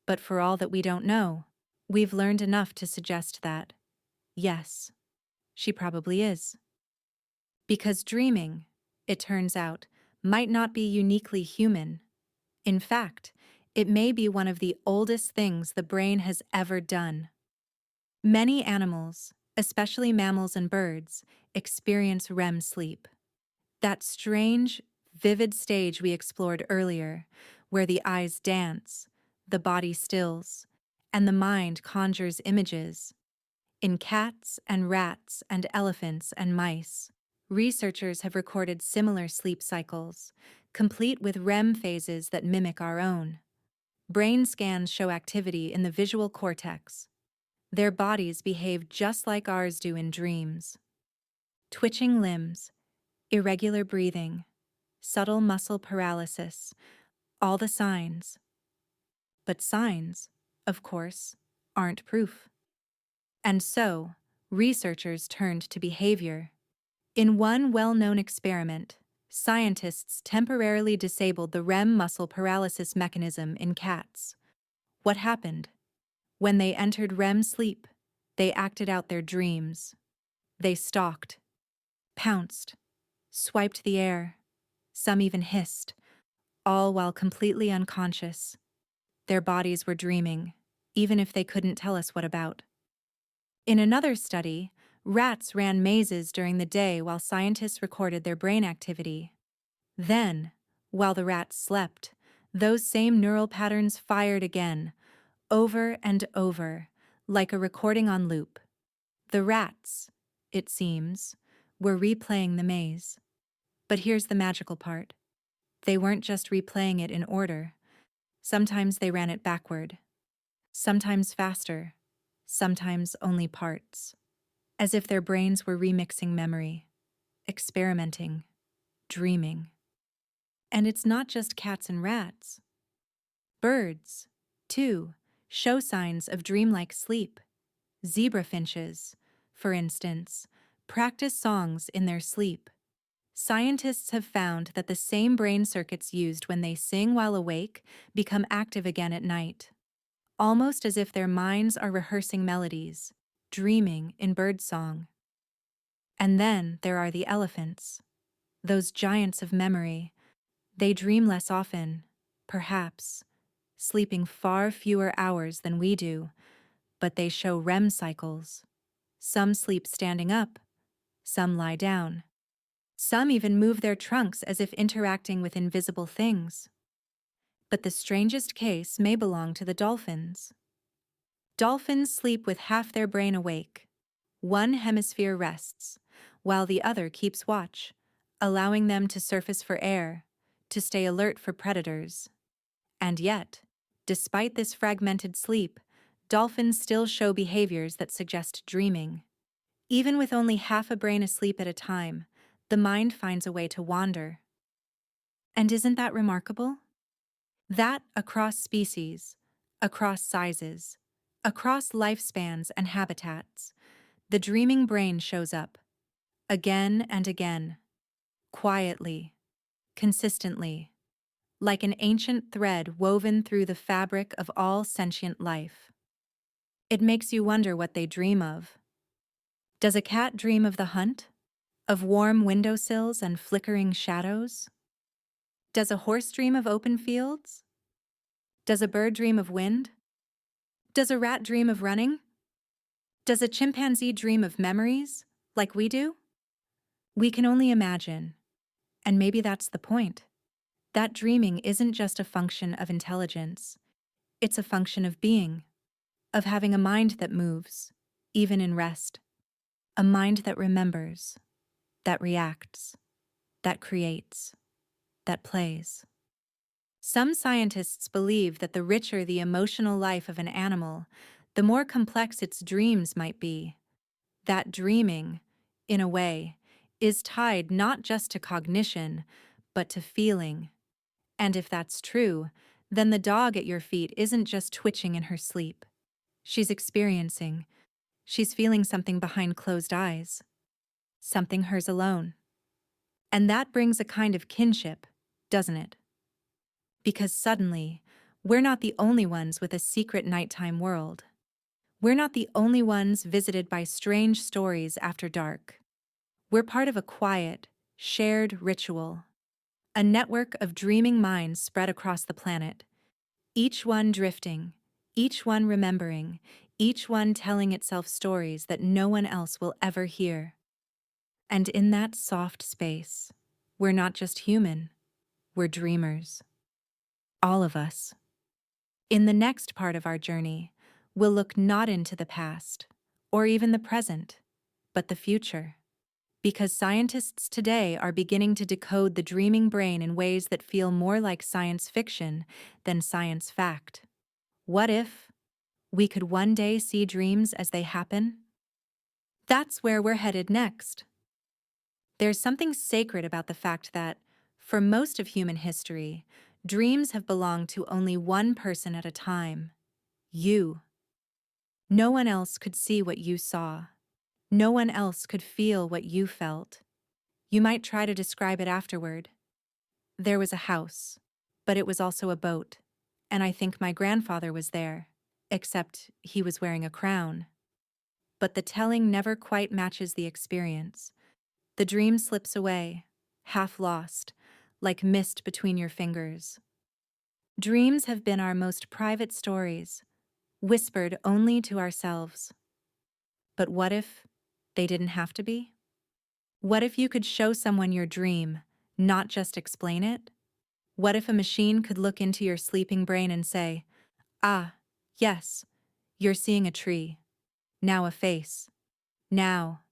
But for all that we don't know, we've learned enough to suggest that, yes, she probably is. Because dreaming, it turns out, might not be uniquely human. In fact, it may be one of the oldest things the brain has ever done. Many animals, especially mammals and birds, experience REM sleep. That strange, vivid stage we explored earlier, where the eyes dance, the body stills, and the mind conjures images. In cats and rats and elephants and mice, researchers have recorded similar sleep cycles, complete with REM phases that mimic our own. Brain scans show activity in the visual cortex. Their bodies behave just like ours do in dreams. Twitching limbs, irregular breathing, subtle muscle paralysis, all the signs. But signs, of course, aren't proof. And so, researchers turned to behavior. In one well-known experiment, scientists temporarily disabled the REM muscle paralysis mechanism in cats. What happened? When they entered REM sleep, they acted out their dreams. They stalked, pounced, swiped the air. Some even hissed, all while completely unconscious. Their bodies were dreaming, even if they couldn't tell us what about. In another study, rats ran mazes during the day while scientists recorded their brain activity. Then, while the rats slept, those same neural patterns fired again, over and over, like a recording on loop. The rats, it seems, were replaying the maze. But here's the magical part. They weren't just replaying it in order. Sometimes they ran it backward. Sometimes faster. Sometimes only parts. As if their brains were remixing memory, experimenting, dreaming. And it's not just cats and rats. Birds, too, show signs of dreamlike sleep. Zebra finches, for instance, practice songs in their sleep. Scientists have found that the same brain circuits used when they sing while awake become active again at night. almost as if their minds are rehearsing melodies, dreaming in birdsong. And then there are the elephants, those giants of memory. They dream less often, perhaps, sleeping far fewer hours than we do, but they show REM cycles. Some sleep standing up, some lie down. Some even move their trunks as if interacting with invisible things. But the strangest case may belong to the dolphins. Dolphins sleep with half their brain awake. One hemisphere rests, while the other keeps watch, allowing them to surface for air, to stay alert for predators. And yet, despite this fragmented sleep, dolphins still show behaviors that suggest dreaming. Even with only half a brain asleep at a time, the mind finds a way to wander. And isn't that remarkable? That across species, across sizes, across lifespans and habitats, the dreaming brain shows up, again and again, quietly, consistently, like an ancient thread woven through the fabric of all sentient life. It makes you wonder what they dream of. Does a cat dream of the hunt? Of warm windowsills and flickering shadows? Does a horse dream of open fields? Does a bird dream of wind? Does a rat dream of running? Does a chimpanzee dream of memories, like we do? We can only imagine, and maybe that's the point. That dreaming isn't just a function of intelligence, it's a function of being, of having a mind that moves, even in rest, a mind that remembers, that reacts, that creates, that plays. Some scientists believe that the richer the emotional life of an animal, the more complex its dreams might be. That dreaming, in a way, is tied not just to cognition, but to feeling. And if that's true, then the dog at your feet isn't just twitching in her sleep. She's experiencing. She's feeling something behind closed eyes. Something hers alone. And that brings a kind of kinship, doesn't it? Because suddenly, we're not the only ones with a secret nighttime world. We're not the only ones visited by strange stories after dark. We're part of a quiet, shared ritual. A network of dreaming minds spread across the planet. Each one drifting, each one remembering, each one telling itself stories that no one else will ever hear. And in that soft space, we're not just human, we're dreamers. All of us. In the next part of our journey, we'll look not into the past, or even the present, but the future. Because scientists today are beginning to decode the dreaming brain in ways that feel more like science fiction than science fact. What if we could one day see dreams as they happen? That's where we're headed next. There's something sacred about the fact that, for most of human history, dreams have belonged to only one person at a time. You. No one else could see what you saw. No one else could feel what you felt. You might try to describe it afterward. There was a house, but it was also a boat, and I think my grandfather was there, except he was wearing a crown. But the telling never quite matches the experience. The dream slips away, half lost, like mist between your fingers. Dreams have been our most private stories, whispered only to ourselves. But what if they didn't have to be? What if you could show someone your dream, not just explain it? What if a machine could look into your sleeping brain and say, "Ah, yes, you're seeing a tree. Now a face. Now,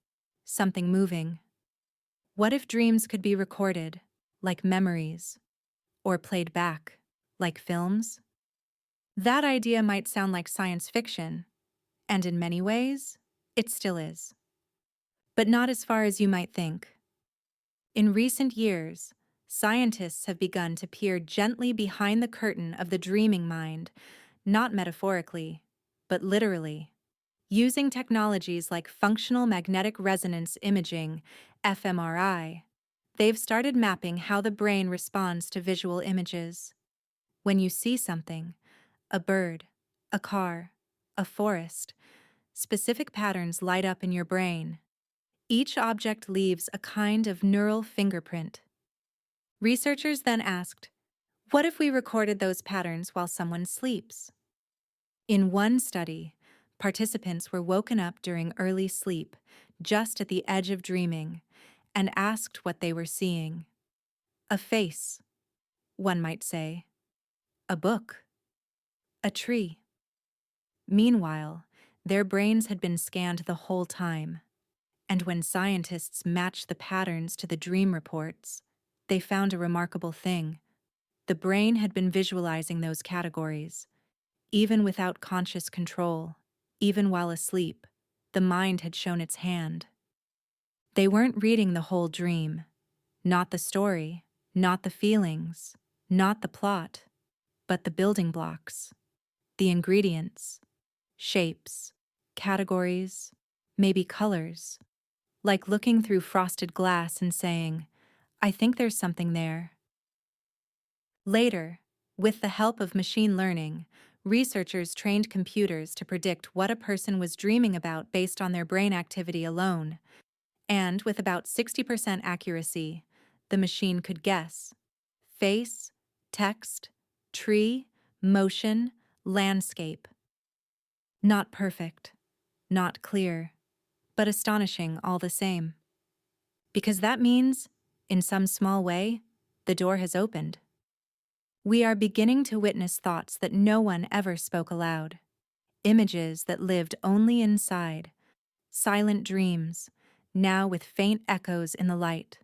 something moving." What if dreams could be recorded, like memories, or played back, like films? That idea might sound like science fiction, and in many ways, it still is. But not as far as you might think. In recent years, scientists have begun to peer gently behind the curtain of the dreaming mind, not metaphorically, but literally. Using technologies like functional magnetic resonance imaging, fMRI, they've started mapping how the brain responds to visual images. When you see something, a bird, a car, a forest. Specific patterns light up in your brain. Each object leaves a kind of neural fingerprint. Researchers then asked, what if we recorded those patterns while someone sleeps? In one study, participants were woken up during early sleep, just at the edge of dreaming, and asked what they were seeing. A face, one might say. A book. A tree. Meanwhile, their brains had been scanned the whole time, and when scientists matched the patterns to the dream reports, they found a remarkable thing. The brain had been visualizing those categories, even without conscious control, even while asleep. The mind had shown its hand. They weren't reading the whole dream, not the story, not the feelings, not the plot, but the building blocks, the ingredients, shapes, categories, maybe colors, like looking through frosted glass and saying, I think there's something there. Later, with the help of machine learning, researchers trained computers to predict what a person was dreaming about based on their brain activity alone, and with about 60% accuracy, the machine could guess face, text, tree, motion, landscape. Not perfect, not clear, but astonishing all the same. Because that means, in some small way, the door has opened. We are beginning to witness thoughts that no one ever spoke aloud, images that lived only inside, silent dreams, now with faint echoes in the light.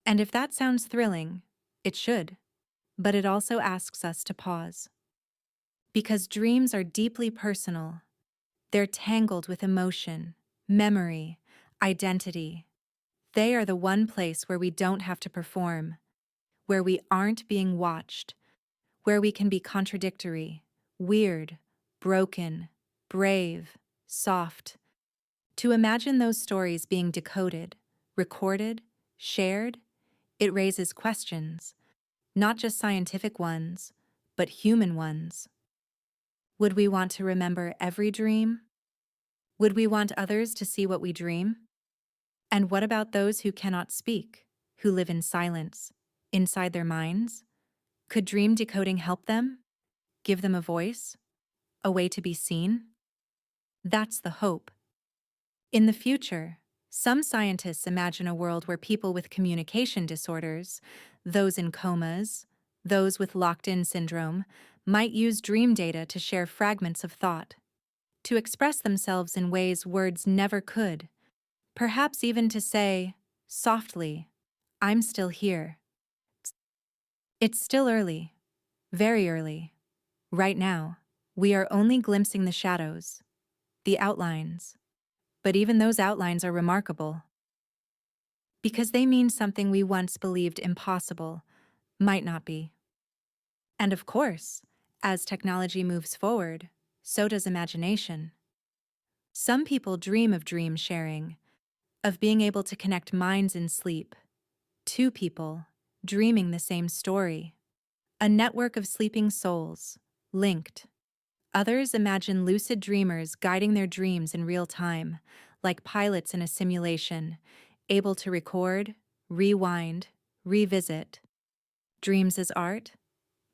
And if that sounds thrilling, it should, but it also asks us to pause. Because dreams are deeply personal. They're tangled with emotion, memory, identity. They are the one place where we don't have to perform, where we aren't being watched, where we can be contradictory, weird, broken, brave, soft. To imagine those stories being decoded, recorded, shared, it raises questions, not just scientific ones, but human ones. Would we want to remember every dream? Would we want others to see what we dream? And what about those who cannot speak, who live in silence, inside their minds? Could dream decoding help them? Give them a voice? A way to be seen? That's the hope. In the future, some scientists imagine a world where people with communication disorders, those in comas, those with locked-in syndrome, might use dream data to share fragments of thought, to express themselves in ways words never could, perhaps even to say, softly, I'm still here. It's still early, very early. Right now, we are only glimpsing the shadows, the outlines. But even those outlines are remarkable. Because they mean something we once believed impossible, might not be. And of course, as technology moves forward, so does imagination. Some people dream of dream sharing, of being able to connect minds in sleep. Two people, dreaming the same story. A network of sleeping souls, linked. Others imagine lucid dreamers guiding their dreams in real time, like pilots in a simulation, able to record, rewind, revisit. Dreams as art,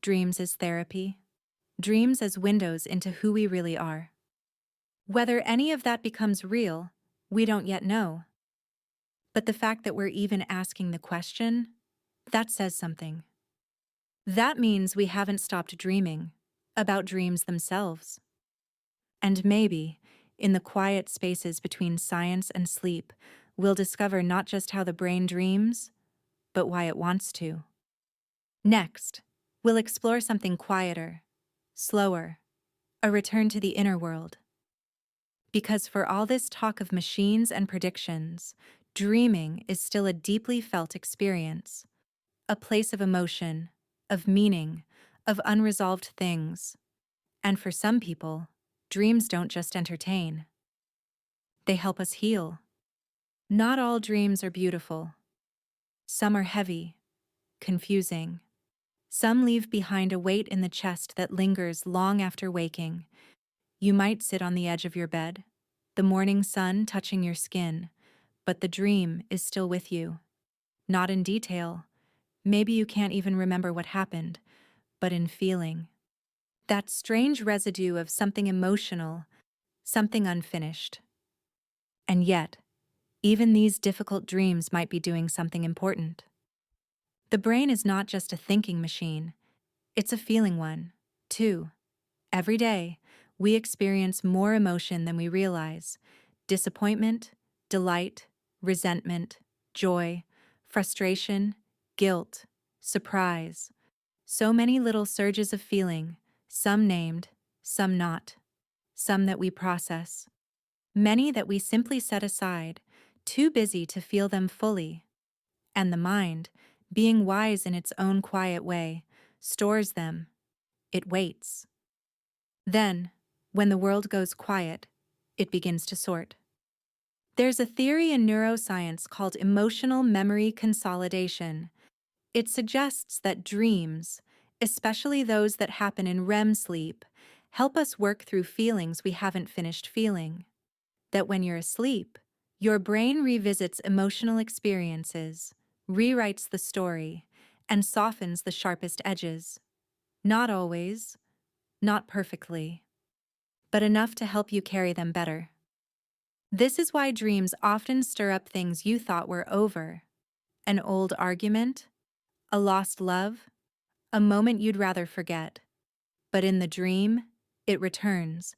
dreams as therapy, dreams as windows into who we really are. Whether any of that becomes real, we don't yet know. But the fact that we're even asking the question, that says something. That means we haven't stopped dreaming about dreams themselves. And maybe, in the quiet spaces between science and sleep, we'll discover not just how the brain dreams, but why it wants to. Next, we'll explore something quieter, slower, a return to the inner world. Because for all this talk of machines and predictions, dreaming is still a deeply felt experience, a place of emotion, of meaning, of unresolved things. And for some people, dreams don't just entertain. They help us heal. Not all dreams are beautiful. Some are heavy, confusing, Some leave behind a weight in the chest that lingers long after waking. You might sit on the edge of your bed, the morning sun touching your skin, but the dream is still with you. Not in detail. Maybe you can't even remember what happened, but in feeling. That strange residue of something emotional, something unfinished. And yet, even these difficult dreams might be doing something important. The brain is not just a thinking machine, it's a feeling one, too. Every day, we experience more emotion than we realize: disappointment, delight, resentment, joy, frustration, guilt, surprise. So many little surges of feeling, some named, some not, some that we process, many that we simply set aside, too busy to feel them fully. And the mind, being wise in its own quiet way, stores them. It waits. Then, when the world goes quiet, it begins to sort. There's a theory in neuroscience called emotional memory consolidation. It suggests that dreams, especially those that happen in REM sleep, help us work through feelings we haven't finished feeling. That when you're asleep, your brain revisits emotional experiences, rewrites the story, and softens the sharpest edges. Not always, not perfectly, but enough to help you carry them better. This is why dreams often stir up things you thought were over: an old argument, a lost love, a moment you'd rather forget. But in the dream, it returns,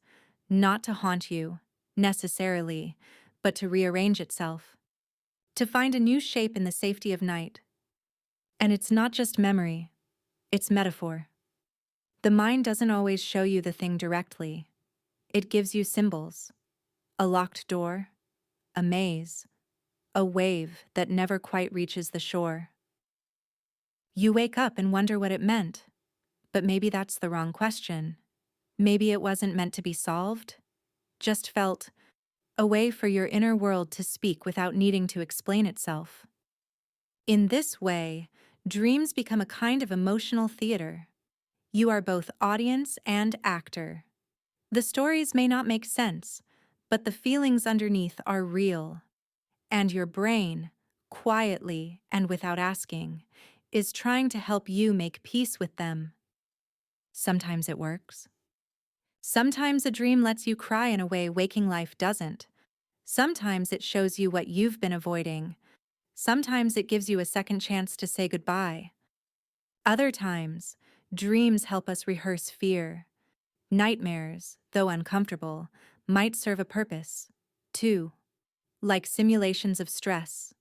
not to haunt you, necessarily, but to rearrange itself, to find a new shape in the safety of night. And it's not just memory, it's metaphor. The mind doesn't always show you the thing directly. It gives you symbols: a locked door, a maze, a wave that never quite reaches the shore. You wake up and wonder what it meant, but maybe that's the wrong question. Maybe it wasn't meant to be solved, just felt a way for your inner world to speak without needing to explain itself. In this way, dreams become a kind of emotional theater. You are both audience and actor. The stories may not make sense, but the feelings underneath are real. And your brain, quietly and without asking, is trying to help you make peace with them. Sometimes it works. Sometimes a dream lets you cry in a way waking life doesn't. Sometimes it shows you what you've been avoiding. Sometimes it gives you a second chance to say goodbye. Other times, dreams help us rehearse fear. Nightmares, though uncomfortable, might serve a purpose, too, like simulations of stress,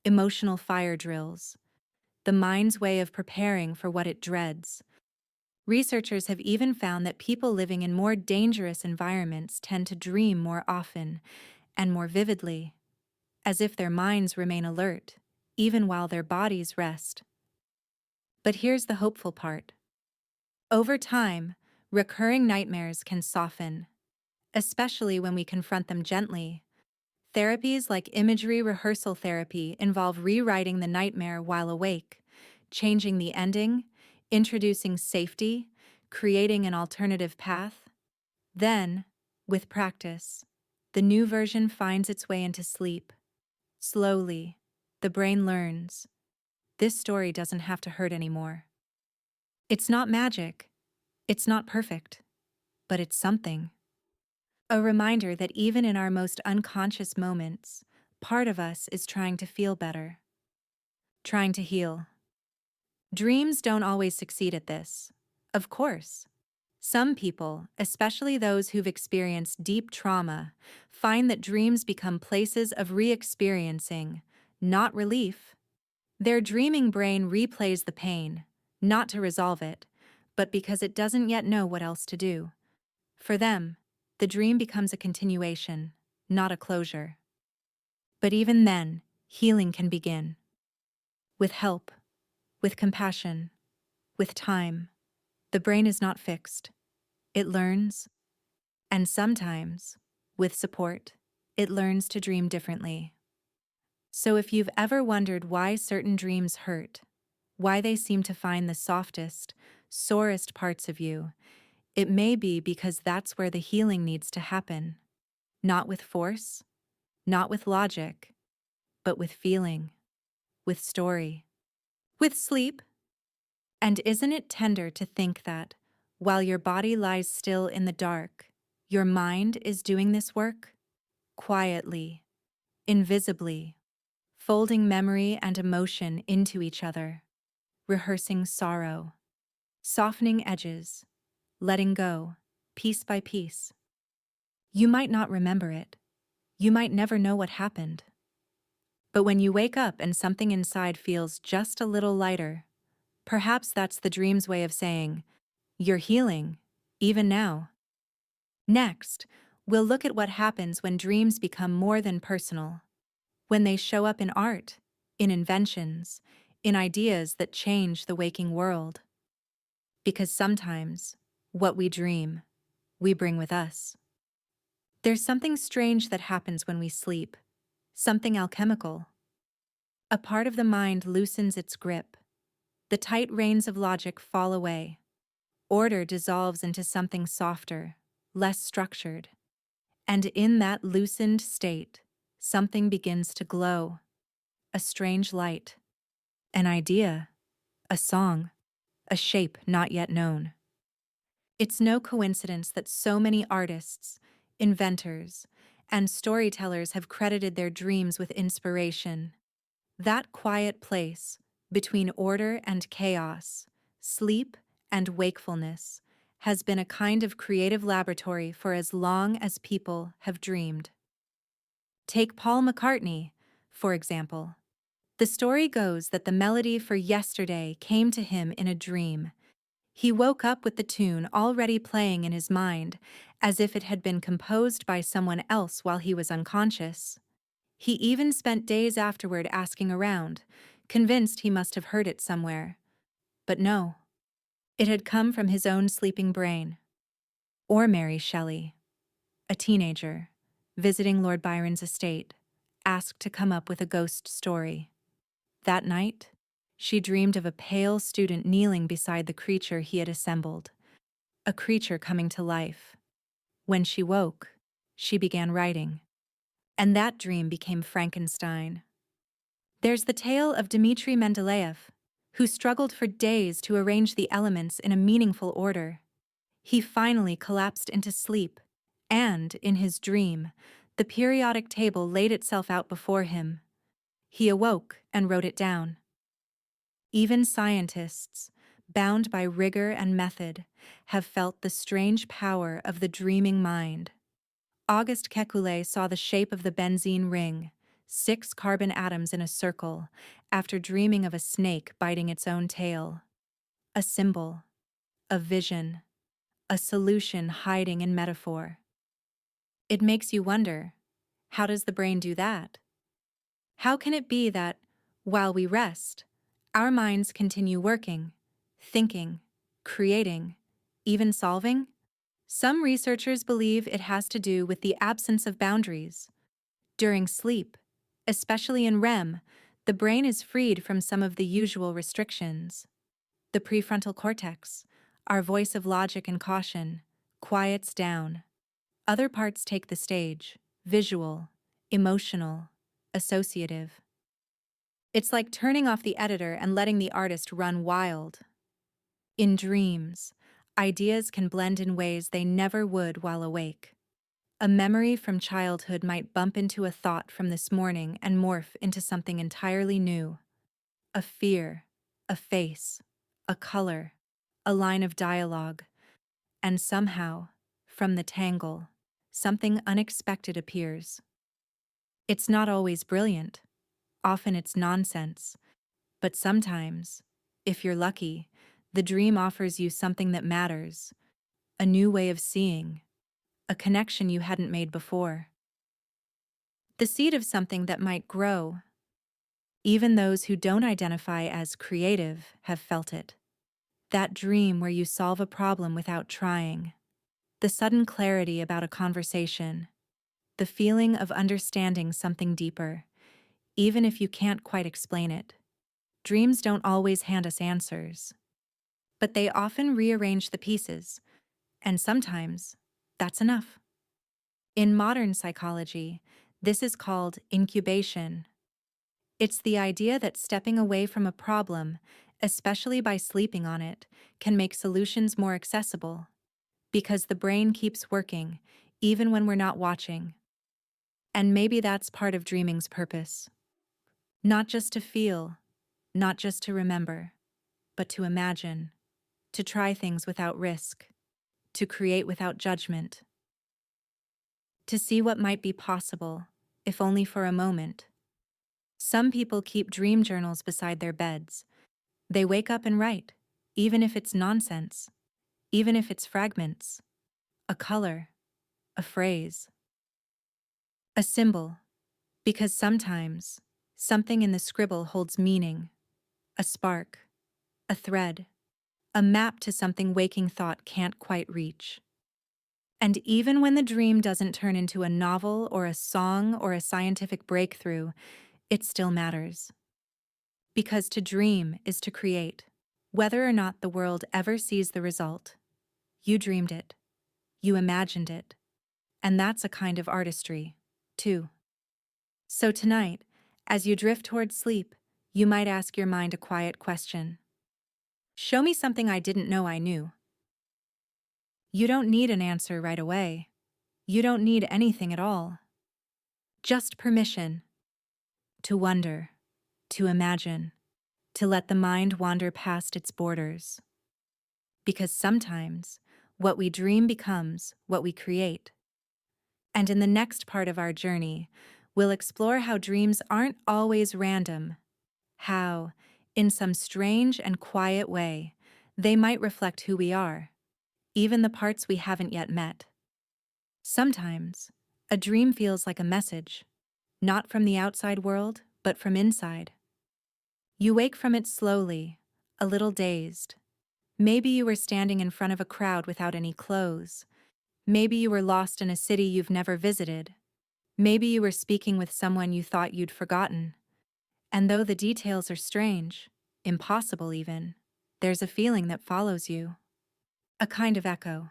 emotional fire drills, the mind's way of preparing for what it dreads. Researchers have even found that people living in more dangerous environments tend to dream more often and more vividly, as if their minds remain alert, even while their bodies rest. But here's the hopeful part. Over time, recurring nightmares can soften, especially when we confront them gently. Therapies like imagery rehearsal therapy involve rewriting the nightmare while awake, changing the ending, introducing safety, creating an alternative path. Then, with practice, the new version finds its way into sleep. Slowly, the brain learns. This story doesn't have to hurt anymore. It's not magic. It's not perfect. But it's something. A reminder that even in our most unconscious moments, part of us is trying to feel better, trying to heal. Dreams don't always succeed at this. Of course. Some people, especially those who've experienced deep trauma, find that dreams become places of re-experiencing, not relief. Their dreaming brain replays the pain, not to resolve it, but because it doesn't yet know what else to do. For them, the dream becomes a continuation, not a closure. But even then, healing can begin. With help, with compassion, with time. The brain is not fixed. It learns, and sometimes, with support, it learns to dream differently. So if you've ever wondered why certain dreams hurt, why they seem to find the softest, sorest parts of you. It may be because that's where the healing needs to happen. Not with force, not with logic, but with feeling, with story, with sleep. And isn't it tender to think that, while your body lies still in the dark, your mind is doing this work? Quietly, invisibly, folding memory and emotion into each other, rehearsing sorrow, softening edges, letting go, piece by piece. You might not remember it. You might never know what happened. But when you wake up and something inside feels just a little lighter, perhaps that's the dream's way of saying, you're healing, even now. Next, we'll look at what happens when dreams become more than personal, when they show up in art, in inventions, in ideas that change the waking world. Because sometimes, what we dream, we bring with us. There's something strange that happens when we sleep, something alchemical. A part of the mind loosens its grip. The tight reins of logic fall away. Order dissolves into something softer, less structured. And in that loosened state, something begins to glow. A strange light. An idea. A song. A shape not yet known. It's no coincidence that so many artists, inventors, and storytellers have credited their dreams with inspiration. That quiet place, between order and chaos, sleep and wakefulness, has been a kind of creative laboratory for as long as people have dreamed. Take Paul McCartney, for example. The story goes that the melody for Yesterday came to him in a dream. He woke up with the tune already playing in his mind, as if it had been composed by someone else while he was unconscious. He even spent days afterward asking around, convinced he must have heard it somewhere. But no, it had come from his own sleeping brain. Or Mary Shelley, a teenager, visiting Lord Byron's estate, asked to come up with a ghost story. That night, she dreamed of a pale student kneeling beside the creature he had assembled, a creature coming to life. When she woke, she began writing, and that dream became Frankenstein. There's the tale of Dmitri Mendeleev, who struggled for days to arrange the elements in a meaningful order. He finally collapsed into sleep, and, in his dream, the periodic table laid itself out before him. He awoke and wrote it down. Even scientists, bound by rigor and method, have felt the strange power of the dreaming mind. Auguste Kekulé saw the shape of the benzene ring, 6 carbon atoms in a circle, after dreaming of a snake biting its own tail. A symbol, a vision, a solution hiding in metaphor. It makes you wonder, how does the brain do that? How can it be that, while we rest, our minds continue working, thinking, creating, even solving? Some researchers believe it has to do with the absence of boundaries. During sleep, especially in REM, the brain is freed from some of the usual restrictions. The prefrontal cortex, our voice of logic and caution, quiets down. Other parts take the stage: visual, emotional, associative. It's like turning off the editor and letting the artist run wild. In dreams, ideas can blend in ways they never would while awake. A memory from childhood might bump into a thought from this morning and morph into something entirely new. A fear, a face, a color, a line of dialogue, and somehow, from the tangle, something unexpected appears. It's not always brilliant. Often it's nonsense. But sometimes, if you're lucky, the dream offers you something that matters, a new way of seeing, a connection you hadn't made before. The seed of something that might grow. Even those who don't identify as creative have felt it. That dream where you solve a problem without trying. The sudden clarity about a conversation. The feeling of understanding something deeper, even if you can't quite explain it. Dreams don't always hand us answers, but they often rearrange the pieces, and sometimes that's enough. In modern psychology, this is called incubation. It's the idea that stepping away from a problem, especially by sleeping on it, can make solutions more accessible, because the brain keeps working, even when we're not watching. And maybe that's part of dreaming's purpose. Not just to feel, not just to remember, but to imagine, to try things without risk, to create without judgment, to see what might be possible, if only for a moment. Some people keep dream journals beside their beds. They wake up and write, even if it's nonsense, even if it's fragments, a color, a phrase, a symbol, because sometimes something in the scribble holds meaning, a spark, a thread, a map to something waking thought can't quite reach. And even when the dream doesn't turn into a novel or a song or a scientific breakthrough, it still matters. Because to dream is to create. Whether or not the world ever sees the result, you dreamed it, you imagined it, and that's a kind of artistry, too. So tonight, as you drift toward sleep, you might ask your mind a quiet question. Show me something I didn't know I knew. You don't need an answer right away. You don't need anything at all. Just permission to wonder, to imagine, to let the mind wander past its borders. Because sometimes, what we dream becomes what we create. And in the next part of our journey, we'll explore how dreams aren't always random, how, in some strange and quiet way, they might reflect who we are, even the parts we haven't yet met. Sometimes, a dream feels like a message, not from the outside world, but from inside. You wake from it slowly, a little dazed. Maybe you were standing in front of a crowd without any clothes. Maybe you were lost in a city you've never visited. Maybe you were speaking with someone you thought you'd forgotten. And though the details are strange, impossible even, there's a feeling that follows you. A kind of echo,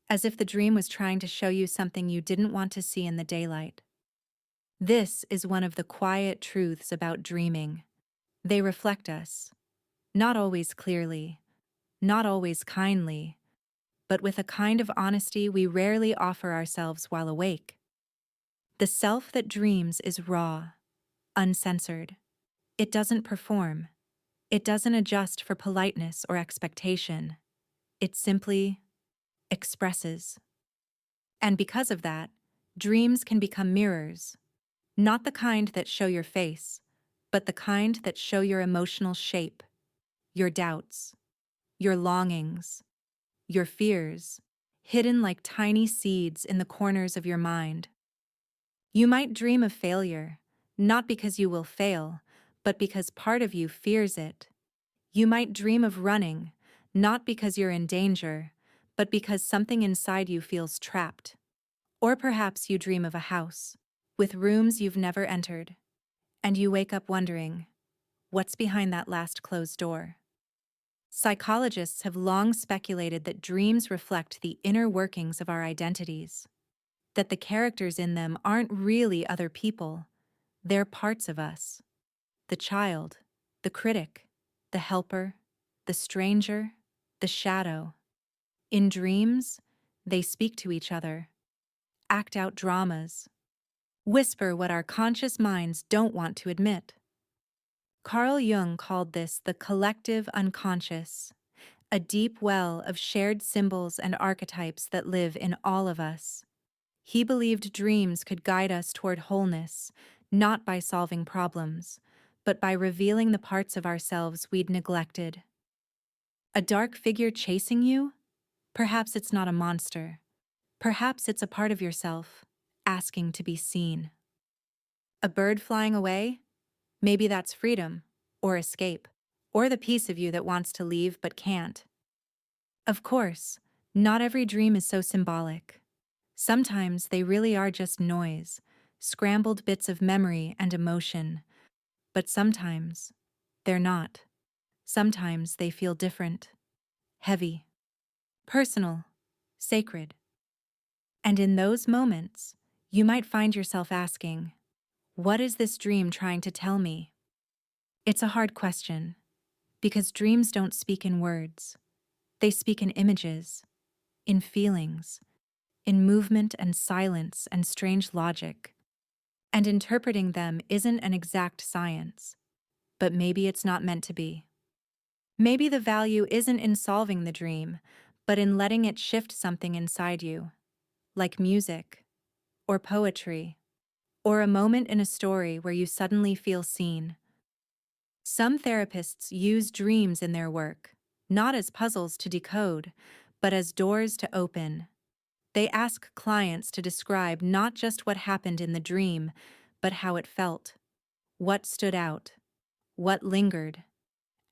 as if the dream was trying to show you something you didn't want to see in the daylight. This is one of the quiet truths about dreaming. They reflect us, not always clearly, not always kindly, but with a kind of honesty we rarely offer ourselves while awake. The self that dreams is raw, uncensored. It doesn't perform. It doesn't adjust for politeness or expectation. It simply expresses. And because of that, dreams can become mirrors, not the kind that show your face, but the kind that show your emotional shape, your doubts, your longings, your fears, hidden like tiny seeds in the corners of your mind. You might dream of failure, not because you will fail, but because part of you fears it. You might dream of running, not because you're in danger, but because something inside you feels trapped. Or perhaps you dream of a house, with rooms you've never entered, and you wake up wondering, what's behind that last closed door? Psychologists have long speculated that dreams reflect the inner workings of our identities, that the characters in them aren't really other people, they're parts of us. The child, the critic, the helper, the stranger, the shadow. In dreams, they speak to each other, act out dramas, whisper what our conscious minds don't want to admit. Carl Jung called this the collective unconscious, a deep well of shared symbols and archetypes that live in all of us. He believed dreams could guide us toward wholeness, not by solving problems, but by revealing the parts of ourselves we'd neglected. A dark figure chasing you? Perhaps it's not a monster. Perhaps it's a part of yourself, asking to be seen. A bird flying away? Maybe that's freedom, or escape, or the piece of you that wants to leave but can't. Of course, not every dream is so symbolic. Sometimes they really are just noise, scrambled bits of memory and emotion. But sometimes, They're not. Sometimes they feel different, heavy, personal, sacred. And in those moments, you might find yourself asking, what is this dream trying to tell me? It's a hard question, because dreams don't speak in words. They speak in images, in feelings, in movement and silence and strange logic. And interpreting them isn't an exact science, but maybe it's not meant to be. Maybe the value isn't in solving the dream, but in letting it shift something inside you, like music, or poetry, or a moment in a story where you suddenly feel seen. Some therapists use dreams in their work, not as puzzles to decode, but as doors to open. They ask clients to describe not just what happened in the dream, but how it felt, what stood out, what lingered,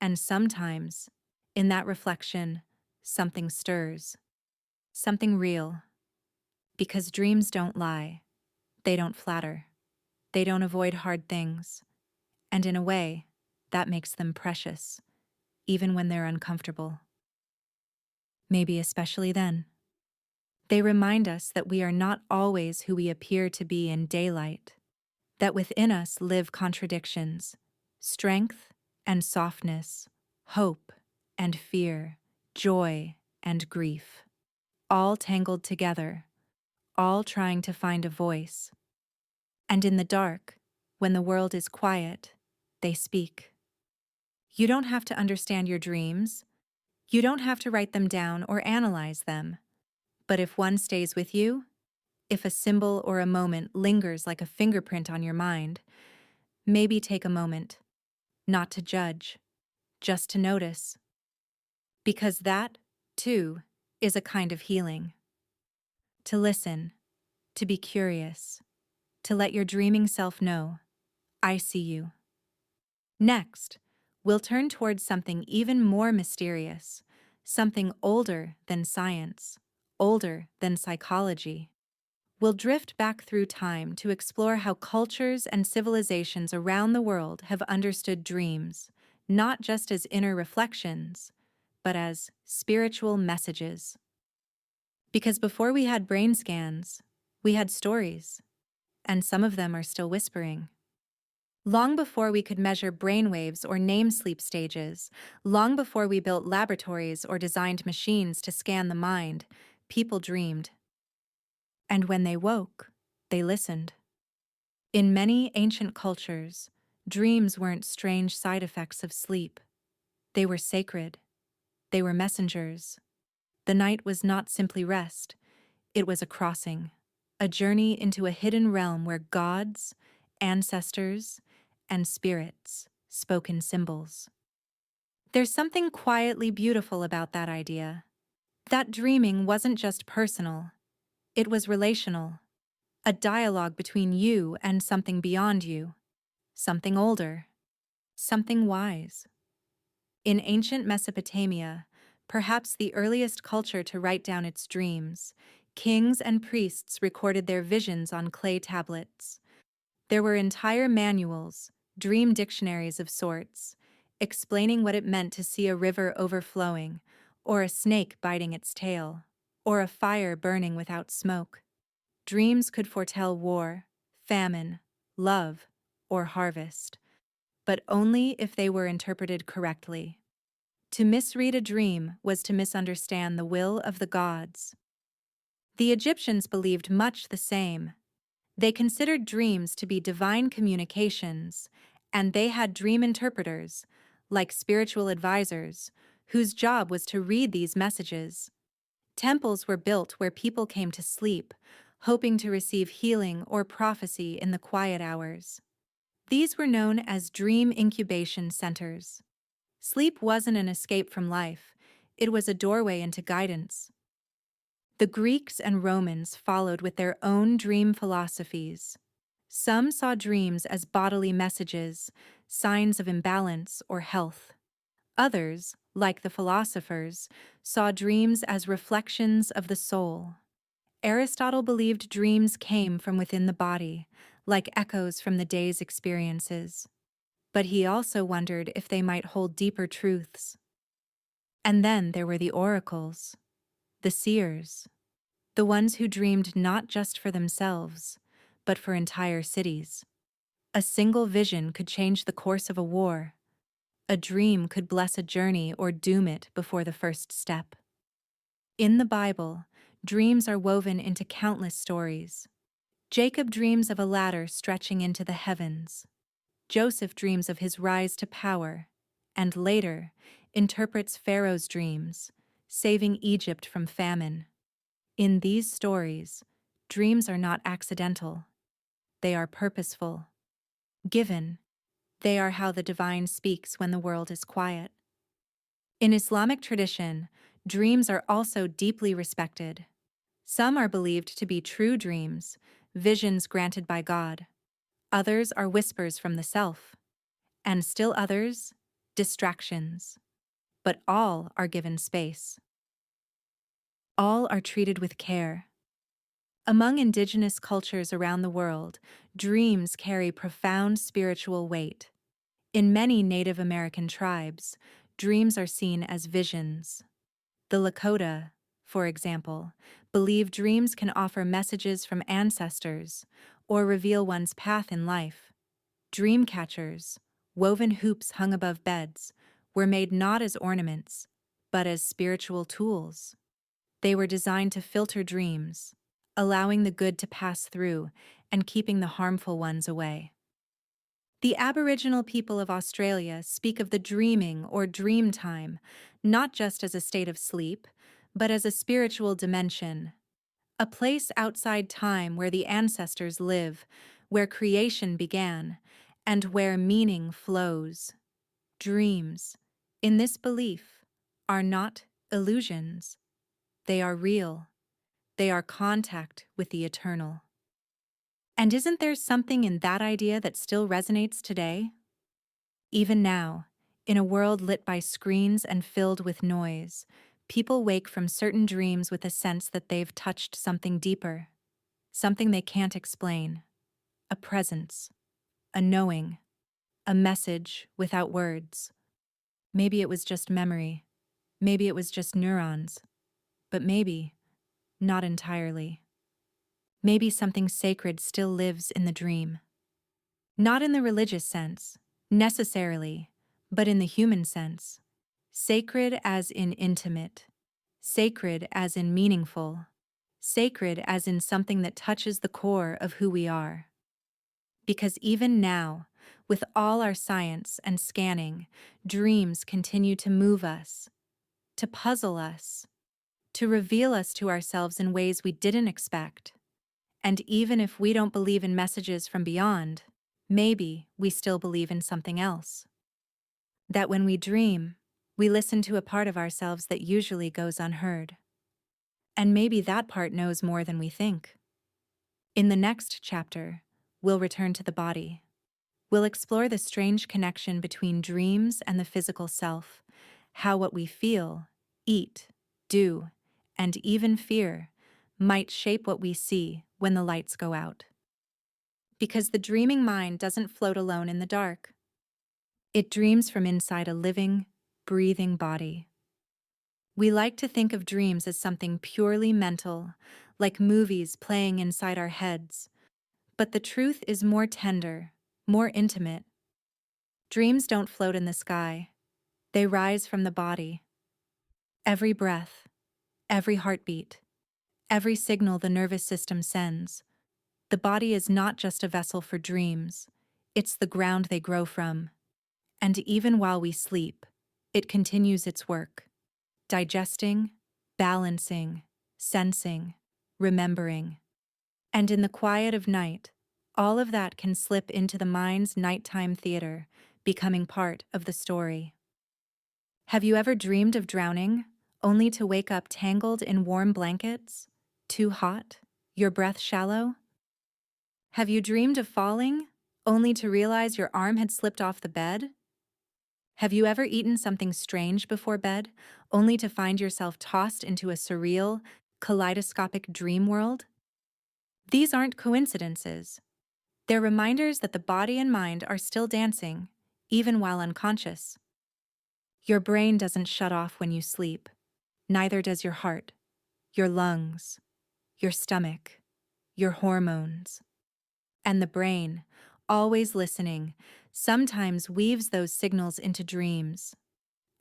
and sometimes, in that reflection, something stirs, something real. Because dreams don't lie, they don't flatter, they don't avoid hard things, and in a way, that makes them precious, even when they're uncomfortable. Maybe especially then. They remind us that we are not always who we appear to be in daylight, that within us live contradictions, strength and softness, hope and fear, joy and grief, all tangled together, all trying to find a voice. And in the dark, when the world is quiet, they speak. You don't have to understand your dreams. You don't have to write them down or analyze them. But if one stays with you, if a symbol or a moment lingers like a fingerprint on your mind, maybe take a moment, not to judge, just to notice. Because that, too, is a kind of healing. To listen, to be curious, to let your dreaming self know, I see you. Next, we'll turn towards something even more mysterious, something older than science, older than psychology. We'll drift back through time to explore how cultures and civilizations around the world have understood dreams, not just as inner reflections, but as spiritual messages. Because before we had brain scans, we had stories, and some of them are still whispering. Long before we could measure brainwaves or name sleep stages, long before we built laboratories or designed machines to scan the mind, people dreamed. And when they woke, they listened. In many ancient cultures, dreams weren't strange side effects of sleep. They were sacred. They were messengers. The night was not simply rest. It was a crossing, a journey into a hidden realm where gods, ancestors, and spirits spoke in symbols. There's something quietly beautiful about that idea. That dreaming wasn't just personal, it was relational. A dialogue between you and something beyond you, something older, something wise. In ancient Mesopotamia, perhaps the earliest culture to write down its dreams, kings and priests recorded their visions on clay tablets. There were entire manuals, dream dictionaries of sorts, explaining what it meant to see a river overflowing, or a snake biting its tail, or a fire burning without smoke. Dreams could foretell war, famine, love, or harvest, but only if they were interpreted correctly. To misread a dream was to misunderstand the will of the gods. The Egyptians believed much the same. They considered dreams to be divine communications, and they had dream interpreters, like spiritual advisors, whose job was to read these messages. Temples were built where people came to sleep, hoping to receive healing or prophecy in the quiet hours. These were known as dream incubation centers. Sleep wasn't an escape from life, it was a doorway into guidance. The Greeks and Romans followed with their own dream philosophies. Some saw dreams as bodily messages, signs of imbalance or health. Others, like the philosophers, saw dreams as reflections of the soul. Aristotle believed dreams came from within the body, like echoes from the day's experiences. but he also wondered if they might hold deeper truths. And then there were the oracles, the seers, the ones who dreamed not just for themselves, but for entire cities. A single vision could change the course of a war. A dream could bless a journey or doom it before the first step. In the Bible, dreams are woven into countless stories. Jacob dreams of a ladder stretching into the heavens. Joseph dreams of his rise to power, and later interprets Pharaoh's dreams, saving Egypt from famine. In these stories, dreams are not accidental. They are purposeful. Given, they are how the divine speaks when the world is quiet. In Islamic tradition, dreams are also deeply respected. Some are believed to be true dreams, visions granted by God. Others are whispers from the self. And still others, distractions. But all are given space. All are treated with care. Among indigenous cultures around the world, dreams carry profound spiritual weight. In many Native American tribes, dreams are seen as visions. The Lakota, for example, believe dreams can offer messages from ancestors or reveal one's path in life. Dream catchers, woven hoops hung above beds, were made not as ornaments, but as spiritual tools. They were designed to filter dreams, allowing the good to pass through and keeping the harmful ones away. The Aboriginal people of Australia speak of the dreaming or dream time not just as a state of sleep, but as a spiritual dimension, a place outside time where the ancestors live, where creation began, and where meaning flows. Dreams, in this belief, are not illusions. They are real. They are contact with the eternal. And isn't there something in that idea that still resonates today? Even now, in a world lit by screens and filled with noise, people wake from certain dreams with a sense that they've touched something deeper, something they can't explain, a presence, a knowing, a message without words. Maybe it was just memory, maybe it was just neurons, but maybe not entirely. Maybe something sacred still lives in the dream. Not in the religious sense, necessarily, but in the human sense. Sacred as in intimate, sacred as in meaningful, sacred as in something that touches the core of who we are. Because even now, with all our science and scanning, dreams continue to move us, to puzzle us, to reveal us to ourselves in ways we didn't expect. And even if we don't believe in messages from beyond, maybe we still believe in something else. That when we dream, we listen to a part of ourselves that usually goes unheard. And maybe that part knows more than we think. In the next chapter, we'll return to the body. We'll explore the strange connection between dreams and the physical self, how what we feel, eat, do, and even fear might shape what we see when the lights go out. Because the dreaming mind doesn't float alone in the dark. It dreams from inside a living, breathing body. We like to think of dreams as something purely mental, like movies playing inside our heads. But the truth is more tender, more intimate. Dreams don't float in the sky. They rise from the body. Every breath, every heartbeat, every signal the nervous system sends. The body is not just a vessel for dreams. It's the ground they grow from. And even while we sleep, it continues its work. Digesting, balancing, sensing, remembering. And in the quiet of night, all of that can slip into the mind's nighttime theater, becoming part of the story. Have you ever dreamed of drowning, only to wake up tangled in warm blankets? Too hot? Your breath shallow? Have you dreamed of falling, only to realize your arm had slipped off the bed? Have you ever eaten something strange before bed, only to find yourself tossed into a surreal, kaleidoscopic dream world? These aren't coincidences. They're reminders that the body and mind are still dancing, even while unconscious. Your brain doesn't shut off when you sleep. Neither does your heart, your lungs, your stomach, your hormones. And the brain, always listening, sometimes weaves those signals into dreams.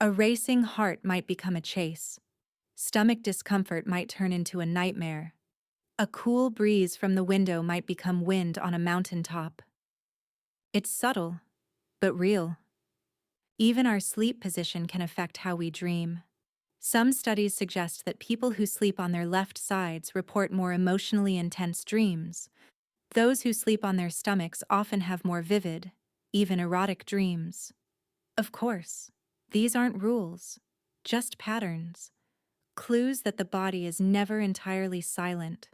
A racing heart might become a chase. Stomach discomfort might turn into a nightmare. A cool breeze from the window might become wind on a mountaintop. It's subtle, but real. Even our sleep position can affect how we dream. Some studies suggest that people who sleep on their left sides report more emotionally intense dreams. Those who sleep on their stomachs often have more vivid, even erotic dreams. Of course, these aren't rules, just patterns, clues that the body is never entirely silent.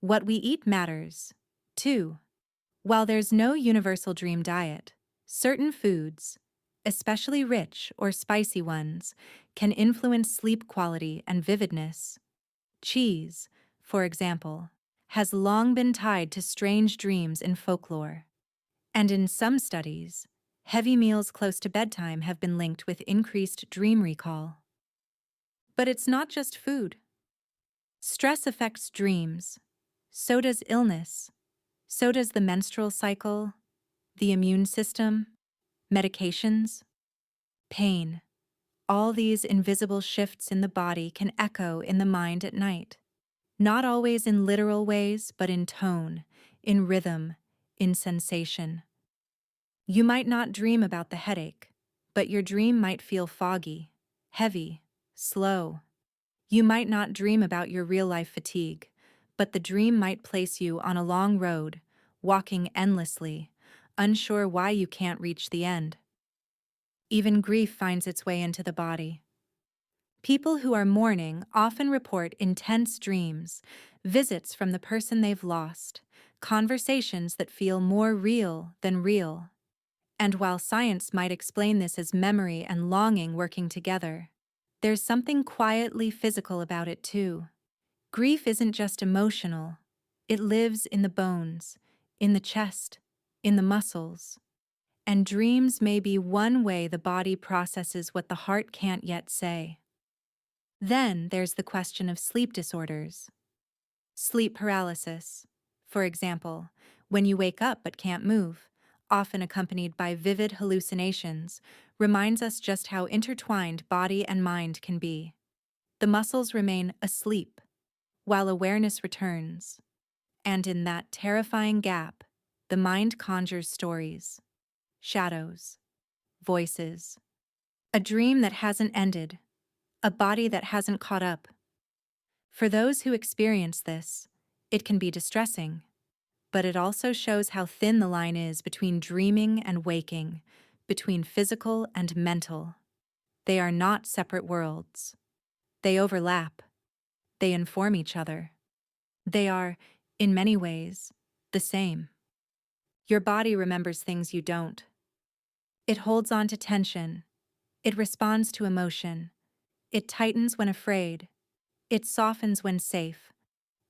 What we eat matters, too. While there's no universal dream diet, certain foods, especially rich or spicy ones, can influence sleep quality and vividness. Cheese, for example, has long been tied to strange dreams in folklore. And in some studies, heavy meals close to bedtime have been linked with increased dream recall. But it's not just food. Stress affects dreams. So does illness. So does the menstrual cycle, the immune system, medications, pain. All these invisible shifts in the body can echo in the mind at night. Not always in literal ways, but in tone, in rhythm, in sensation. You might not dream about the headache, but your dream might feel foggy, heavy, slow. You might not dream about your real-life fatigue, but the dream might place you on a long road, walking endlessly, unsure why you can't reach the end. Even grief finds its way into the body. People who are mourning often report intense dreams, visits from the person they've lost, conversations that feel more real than real. And while science might explain this as memory and longing working together, there's something quietly physical about it too. Grief isn't just emotional. It lives in the bones, in the chest, in the muscles. And dreams may be one way the body processes what the heart can't yet say. Then there's the question of sleep disorders. Sleep paralysis, for example, when you wake up but can't move, often accompanied by vivid hallucinations, reminds us just how intertwined body and mind can be. The muscles remain asleep, while awareness returns. And in that terrifying gap, the mind conjures stories, shadows, voices. A dream that hasn't ended, a body that hasn't caught up. For those who experience this, it can be distressing, but it also shows how thin the line is between dreaming and waking, between physical and mental. They are not separate worlds. They overlap. They inform each other. They are, in many ways, the same. Your body remembers things you don't. It holds on to tension. It responds to emotion. It tightens when afraid. It softens when safe.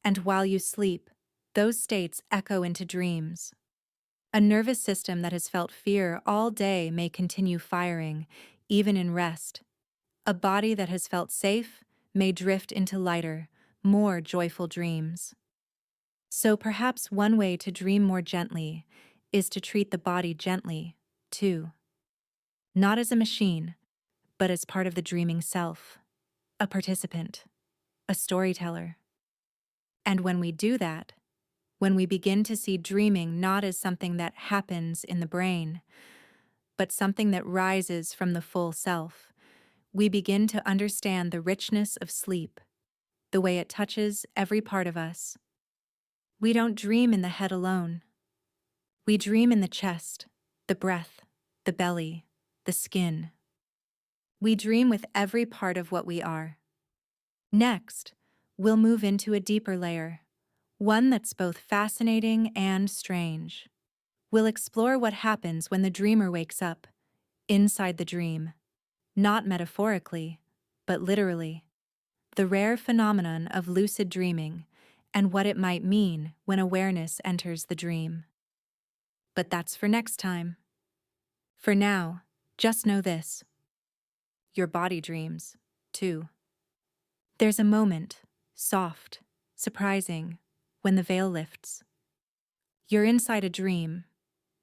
And while you sleep, those states echo into dreams. A nervous system that has felt fear all day may continue firing, even in rest. A body that has felt safe may drift into lighter, more joyful dreams. So perhaps one way to dream more gently is to treat the body gently, too. Not as a machine, but as part of the dreaming self, a participant, a storyteller. And when we do that, when we begin to see dreaming not as something that happens in the brain, but something that rises from the full self, we begin to understand the richness of sleep, the way it touches every part of us. We don't dream in the head alone. We dream in the chest, the breath, the belly, the skin. We dream with every part of what we are. Next, we'll move into a deeper layer, one that's both fascinating and strange. We'll explore what happens when the dreamer wakes up, inside the dream, not metaphorically, but literally. The rare phenomenon of lucid dreaming and what it might mean when awareness enters the dream. But that's for next time. For now, just know this: your body dreams, too. There's a moment, soft, surprising, when the veil lifts. You're inside a dream.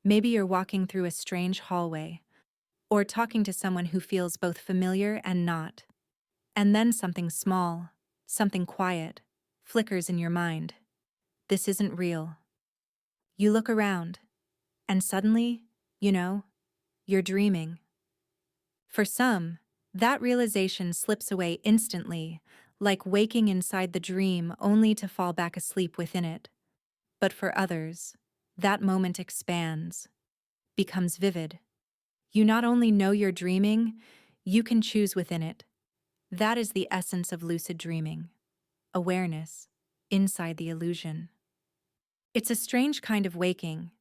Maybe you're walking through a strange hallway, or talking to someone who feels both familiar and not. And then something small, something quiet, flickers in your mind. This isn't real. You look around, and suddenly, you know, you're dreaming. For some, that realization slips away instantly, like waking inside the dream only to fall back asleep within it. But for others, that moment expands, becomes vivid. You not only know you're dreaming, you can choose within it. That is the essence of lucid dreaming: awareness, inside the illusion. It's a strange kind of waking,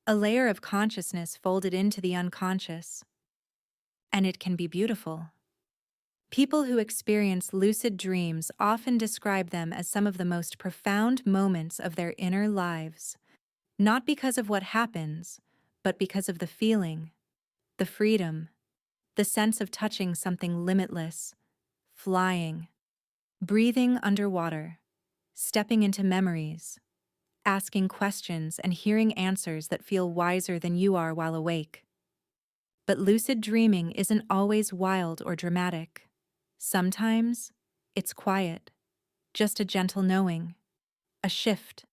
a layer of consciousness folded into the unconscious. And it can be beautiful. People who experience lucid dreams often describe them as some of the most profound moments of their inner lives, not because of what happens, but because of the feeling, the freedom, the sense of touching something limitless, flying, breathing underwater, stepping into memories, asking questions and hearing answers that feel wiser than you are while awake. But lucid dreaming isn't always wild or dramatic. Sometimes it's quiet, just a gentle knowing, a shift.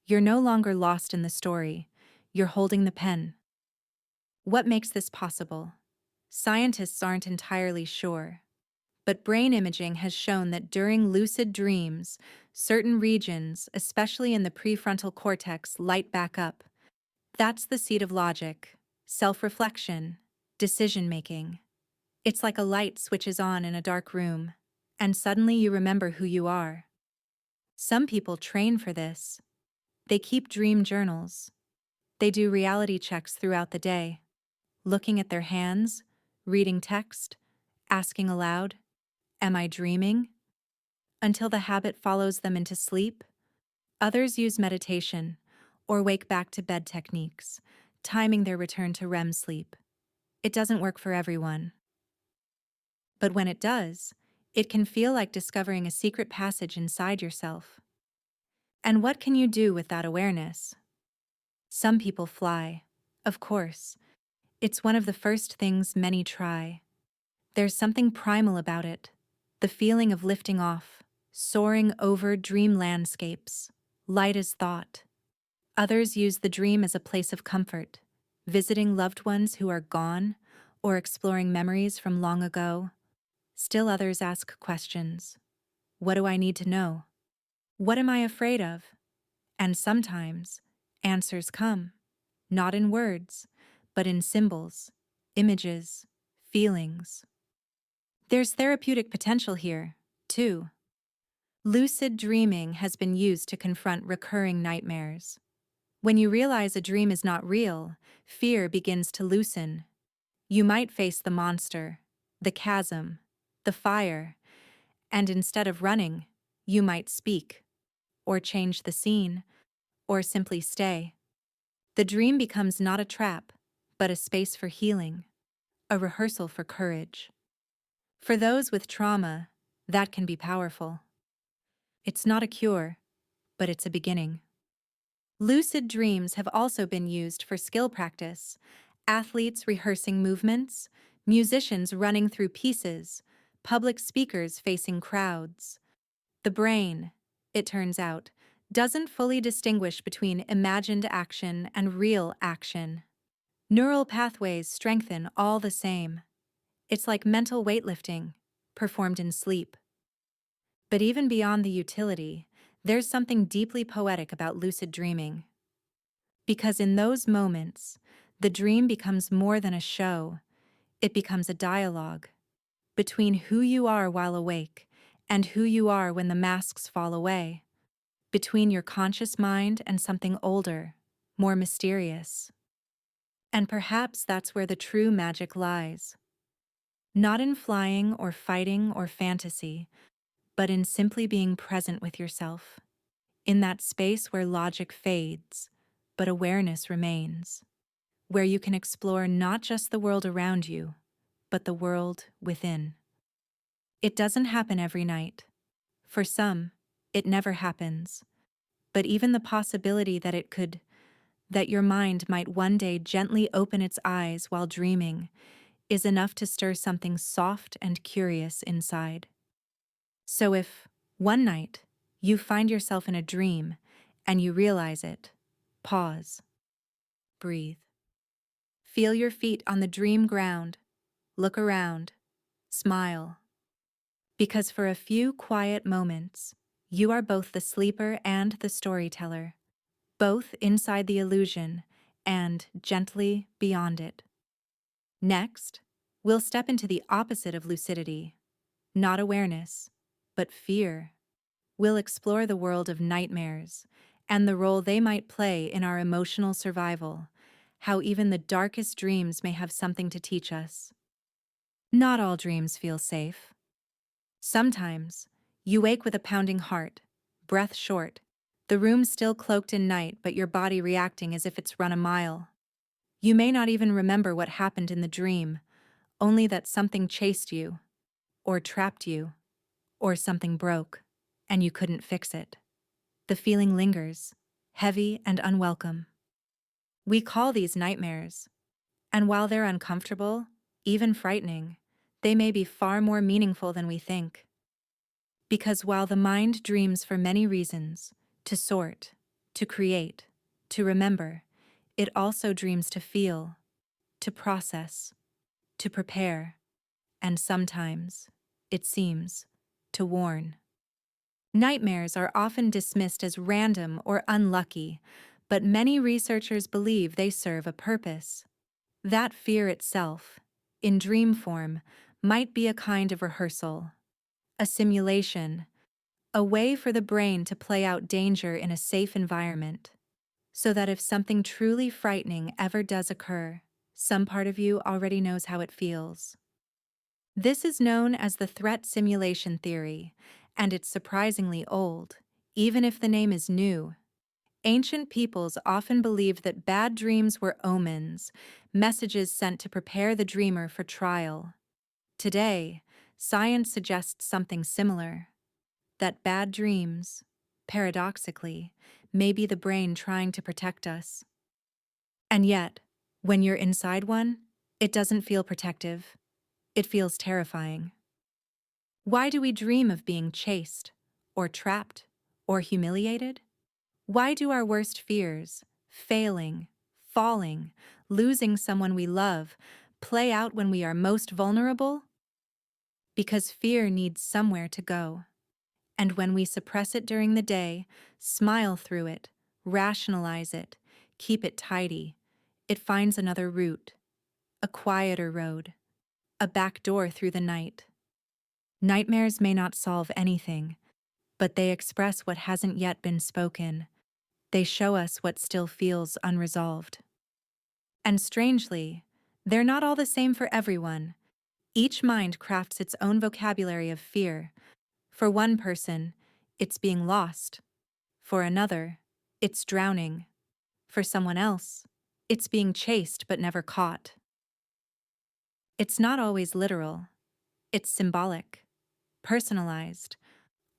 You're no longer lost in the story, you're holding the pen. What makes this possible? Scientists aren't entirely sure, but brain imaging has shown that during lucid dreams, certain regions, especially in the prefrontal cortex, light back up. That's the seat of logic, self-reflection, decision-making. It's like a light switches on in a dark room, and suddenly you remember who you are. Some people train for this. They keep dream journals. They do reality checks throughout the day, looking at their hands, reading text, asking aloud, "Am I dreaming?" until the habit follows them into sleep. Others use meditation or wake back to bed techniques, timing their return to REM sleep. It doesn't work for everyone. But when it does, it can feel like discovering a secret passage inside yourself. And what can you do with that awareness? Some people fly. Of course. It's one of the first things many try. There's something primal about it. The feeling of lifting off, soaring over dream landscapes, light as thought. Others use the dream as a place of comfort, visiting loved ones who are gone or exploring memories from long ago. Still others ask questions. What do I need to know? What am I afraid of? And sometimes, answers come, not in words, but in symbols, images, feelings. There's therapeutic potential here, too. Lucid dreaming has been used to confront recurring nightmares. When you realize a dream is not real, fear begins to loosen. You might face the monster, the chasm, the fire, and instead of running, you might speak, or change the scene, or simply stay. The dream becomes not a trap, but a space for healing, a rehearsal for courage. For those with trauma, that can be powerful. It's not a cure, but it's a beginning. Lucid dreams have also been used for skill practice: athletes rehearsing movements, musicians running through pieces, public speakers facing crowds. The brain, it turns out, doesn't fully distinguish between imagined action and real action. Neural pathways strengthen all the same. It's like mental weightlifting, performed in sleep. But even beyond the utility, there's something deeply poetic about lucid dreaming. Because in those moments, the dream becomes more than a show. It becomes a dialogue between who you are while awake and who you are when the masks fall away, between your conscious mind and something older, more mysterious. And perhaps that's where the true magic lies. Not in flying or fighting or fantasy, but in simply being present with yourself, in that space where logic fades, but awareness remains, where you can explore not just the world around you, but the world within. It doesn't happen every night. For some, it never happens. But even the possibility that that your mind might one day gently open its eyes while dreaming, is enough to stir something soft and curious inside. So if, one night, you find yourself in a dream and you realize it, pause, breathe. Feel your feet on the dream ground, look around, smile. Because for a few quiet moments, you are both the sleeper and the storyteller, both inside the illusion and gently beyond it. Next, we'll step into the opposite of lucidity, not awareness, but fear. We'll explore the world of nightmares and the role they might play in our emotional survival, how even the darkest dreams may have something to teach us. Not all dreams feel safe. Sometimes, you wake with a pounding heart, breath short, the room still cloaked in night but your body reacting as if it's run a mile. You may not even remember what happened in the dream, only that something chased you, or trapped you, or something broke, and you couldn't fix it. The feeling lingers, heavy and unwelcome. We call these nightmares, and while they're uncomfortable, even frightening, they may be far more meaningful than we think. Because while the mind dreams for many reasons, to sort, to create, to remember, it also dreams to feel, to process, to prepare, and sometimes, it seems, to warn. Nightmares are often dismissed as random or unlucky, but many researchers believe they serve a purpose. That fear itself, in dream form, might be a kind of rehearsal, a simulation, a way for the brain to play out danger in a safe environment, so that if something truly frightening ever does occur, some part of you already knows how it feels. This is known as the threat simulation theory, and it's surprisingly old, even if the name is new. Ancient peoples often believed that bad dreams were omens, messages sent to prepare the dreamer for trial. Today, science suggests something similar, that bad dreams, paradoxically, may be the brain trying to protect us. And yet, when you're inside one, it doesn't feel protective. It feels terrifying. Why do we dream of being chased, or trapped, or humiliated? Why do our worst fears, failing, falling, losing someone we love, play out when we are most vulnerable? Because fear needs somewhere to go. And when we suppress it during the day, smile through it, rationalize it, keep it tidy, it finds another route, a quieter road, a back door through the night. Nightmares may not solve anything, but they express what hasn't yet been spoken. They show us what still feels unresolved. And strangely, they're not all the same for everyone. Each mind crafts its own vocabulary of fear. For one person, it's being lost. For another, it's drowning. For someone else, it's being chased but never caught. It's not always literal. It's symbolic, personalized,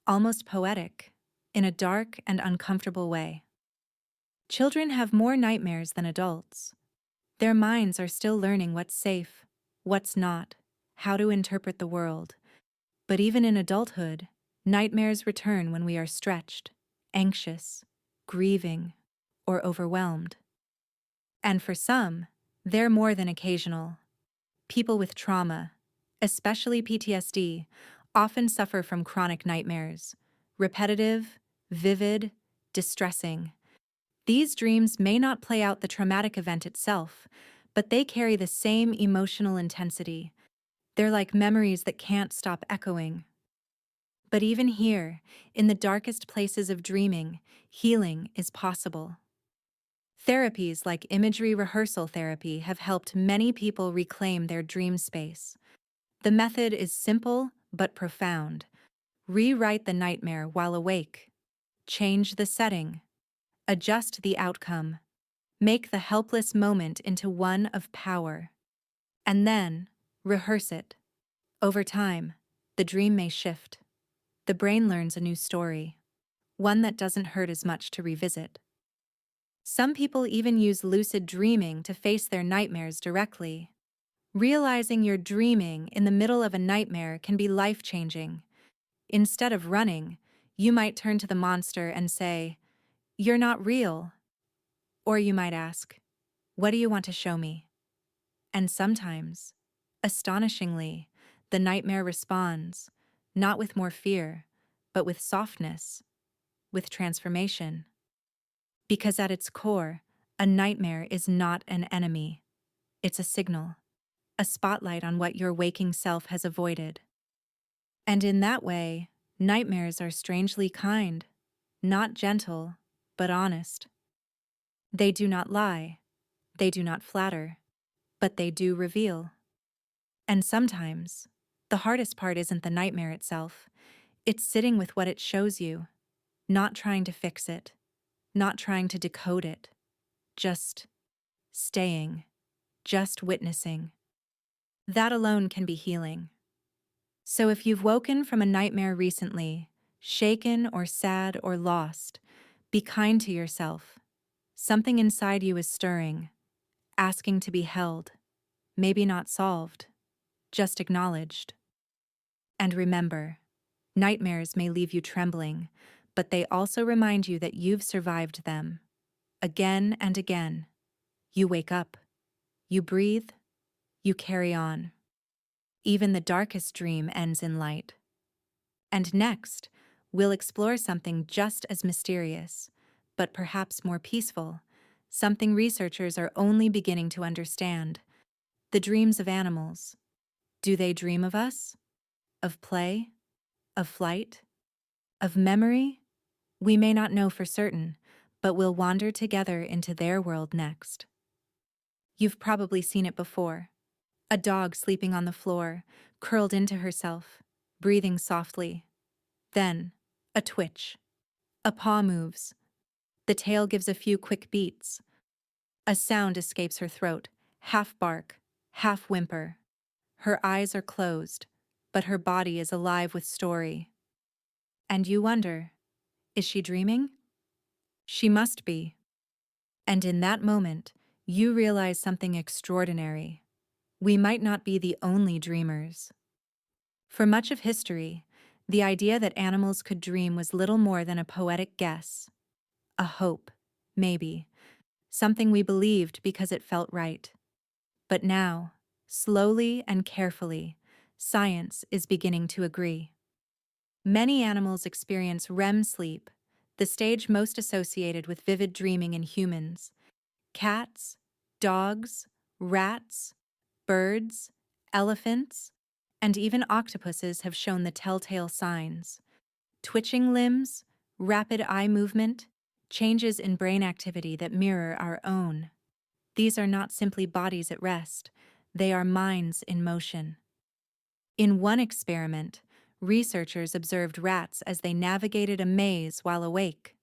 almost poetic, in a dark and uncomfortable way. Children have more nightmares than adults. Their minds are still learning what's safe, what's not, how to interpret the world. But even in adulthood, nightmares return when we are stretched, anxious, grieving, or overwhelmed. And for some, they're more than occasional. People with trauma, especially PTSD, often suffer from chronic nightmares, repetitive, vivid, distressing. These dreams may not play out the traumatic event itself, but they carry the same emotional intensity. They're like memories that can't stop echoing. But even here, in the darkest places of dreaming, healing is possible. Therapies like imagery rehearsal therapy have helped many people reclaim their dream space. The method is simple but profound. Rewrite the nightmare while awake. Change the setting. Adjust the outcome. Make the helpless moment into one of power. And then, rehearse it. Over time, the dream may shift. The brain learns a new story, one that doesn't hurt as much to revisit. Some people even use lucid dreaming to face their nightmares directly. Realizing you're dreaming in the middle of a nightmare can be life-changing. Instead of running, you might turn to the monster and say, "You're not real." Or you might ask, "What do you want to show me?" And sometimes, astonishingly, the nightmare responds, not with more fear, but with softness, with transformation. Because at its core, a nightmare is not an enemy. It's a signal, a spotlight on what your waking self has avoided. And in that way, nightmares are strangely kind, not gentle, but honest. They do not lie, they do not flatter, but they do reveal. And sometimes, the hardest part isn't the nightmare itself, it's sitting with what it shows you, not trying to fix it, not trying to decode it, just staying, just witnessing. That alone can be healing. So if you've woken from a nightmare recently, shaken or sad or lost, be kind to yourself. Something inside you is stirring, asking to be held, maybe not solved, just acknowledged. And remember, nightmares may leave you trembling, but they also remind you that you've survived them. Again and again. You wake up, you breathe, you carry on. Even the darkest dream ends in light. And next, we'll explore something just as mysterious, but perhaps more peaceful, something researchers are only beginning to understand: the dreams of animals. Do they dream of us? Of play? Of flight? Of memory? We may not know for certain, but we'll wander together into their world next. You've probably seen it before. A dog sleeping on the floor, curled into herself, breathing softly. Then, a twitch. A paw moves. The tail gives a few quick beats. A sound escapes her throat, half bark, half whimper. Her eyes are closed, but her body is alive with story. And you wonder, is she dreaming? She must be. And in that moment, you realize something extraordinary. We might not be the only dreamers. For much of history, the idea that animals could dream was little more than a poetic guess. A hope, maybe. Something we believed because it felt right. But now, slowly and carefully, science is beginning to agree. Many animals experience REM sleep, the stage most associated with vivid dreaming in humans. Cats, dogs, rats, birds, elephants, and even octopuses have shown the telltale signs. Twitching limbs, rapid eye movement, changes in brain activity that mirror our own. These are not simply bodies at rest, they are minds in motion. In one experiment, researchers observed rats as they navigated a maze while awake.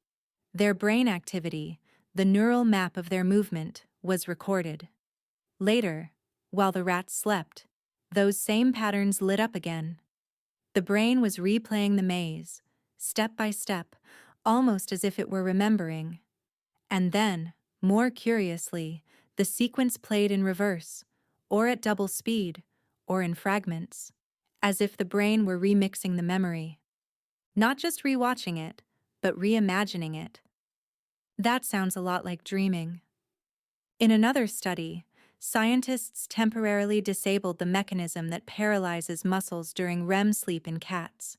Their brain activity, the neural map of their movement, was recorded. Later, while the rats slept, those same patterns lit up again. The brain was replaying the maze, step by step, almost as if it were remembering. And then, more curiously, the sequence played in reverse, or at double speed, or in fragments, as if the brain were remixing the memory. Not just rewatching it, but reimagining it. That sounds a lot like dreaming. In another study, scientists temporarily disabled the mechanism that paralyzes muscles during REM sleep in cats.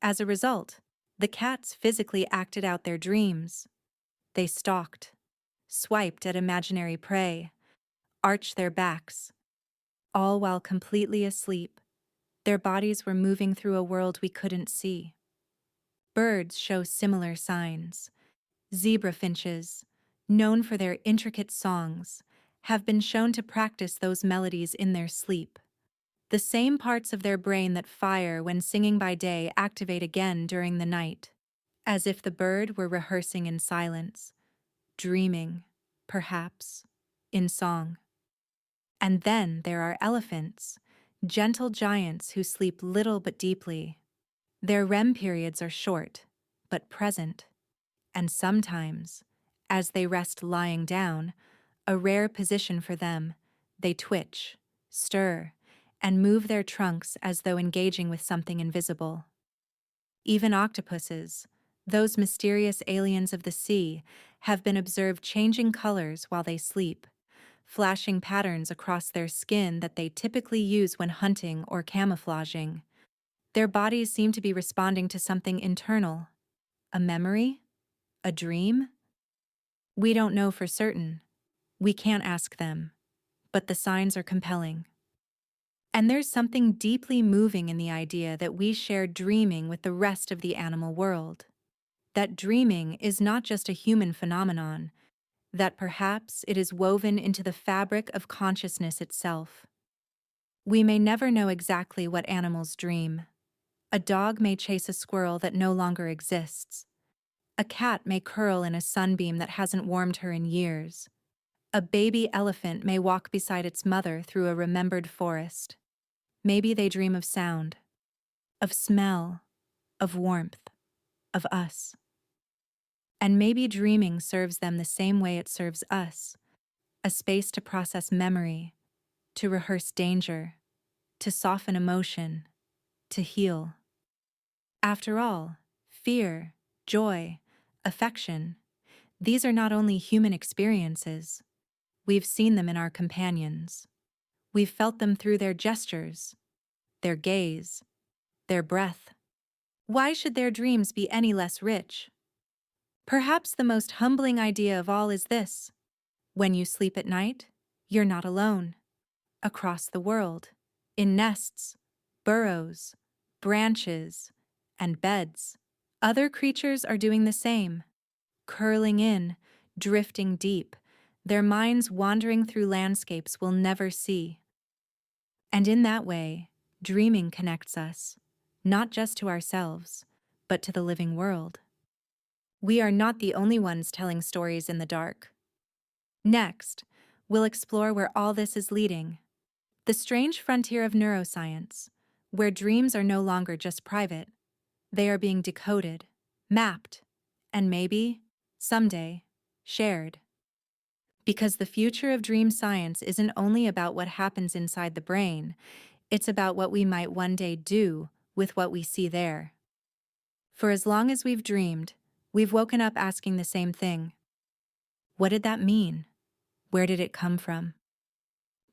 As a result, the cats physically acted out their dreams. They stalked, swiped at imaginary prey, arched their backs, all while completely asleep. Their bodies were moving through a world we couldn't see. Birds show similar signs. Zebra finches, known for their intricate songs, have been shown to practice those melodies in their sleep. The same parts of their brain that fire when singing by day activate again during the night, as if the bird were rehearsing in silence, dreaming. perhaps, in song. And then there are elephants, gentle giants who sleep little but deeply. Their REM periods are short, but present, and sometimes, as they rest lying down, a rare position for them, they twitch, stir, and move their trunks as though engaging with something invisible. Even octopuses, those mysterious aliens of the sea, have been observed changing colors while they sleep, flashing patterns across their skin that they typically use when hunting or camouflaging. Their bodies seem to be responding to something internal. A memory? A dream? We don't know for certain. We can't ask them. But the signs are compelling. And there's something deeply moving in the idea that we share dreaming with the rest of the animal world. That dreaming is not just a human phenomenon, that perhaps it is woven into the fabric of consciousness itself. We may never know exactly what animals dream. A dog may chase a squirrel that no longer exists. A cat may curl in a sunbeam that hasn't warmed her in years. A baby elephant may walk beside its mother through a remembered forest. Maybe they dream of sound, of smell, of warmth, of us. And maybe dreaming serves them the same way it serves us, a space to process memory, to rehearse danger, to soften emotion, to heal. After all, fear, joy, affection, these are not only human experiences. We've seen them in our companions. We've felt them through their gestures, their gaze, their breath. Why should their dreams be any less rich? Perhaps the most humbling idea of all is this: when you sleep at night, you're not alone. Across the world, in nests, burrows, branches, and beds, other creatures are doing the same, curling in, drifting deep, their minds wandering through landscapes we'll never see. And in that way, dreaming connects us, not just to ourselves, but to the living world. We are not the only ones telling stories in the dark. Next, we'll explore where all this is leading. The strange frontier of neuroscience, where dreams are no longer just private. They are being decoded, mapped, and maybe, someday, shared. Because the future of dream science isn't only about what happens inside the brain, it's about what we might one day do with what we see there. For as long as we've dreamed, we've woken up asking the same thing. What did that mean? Where did it come from?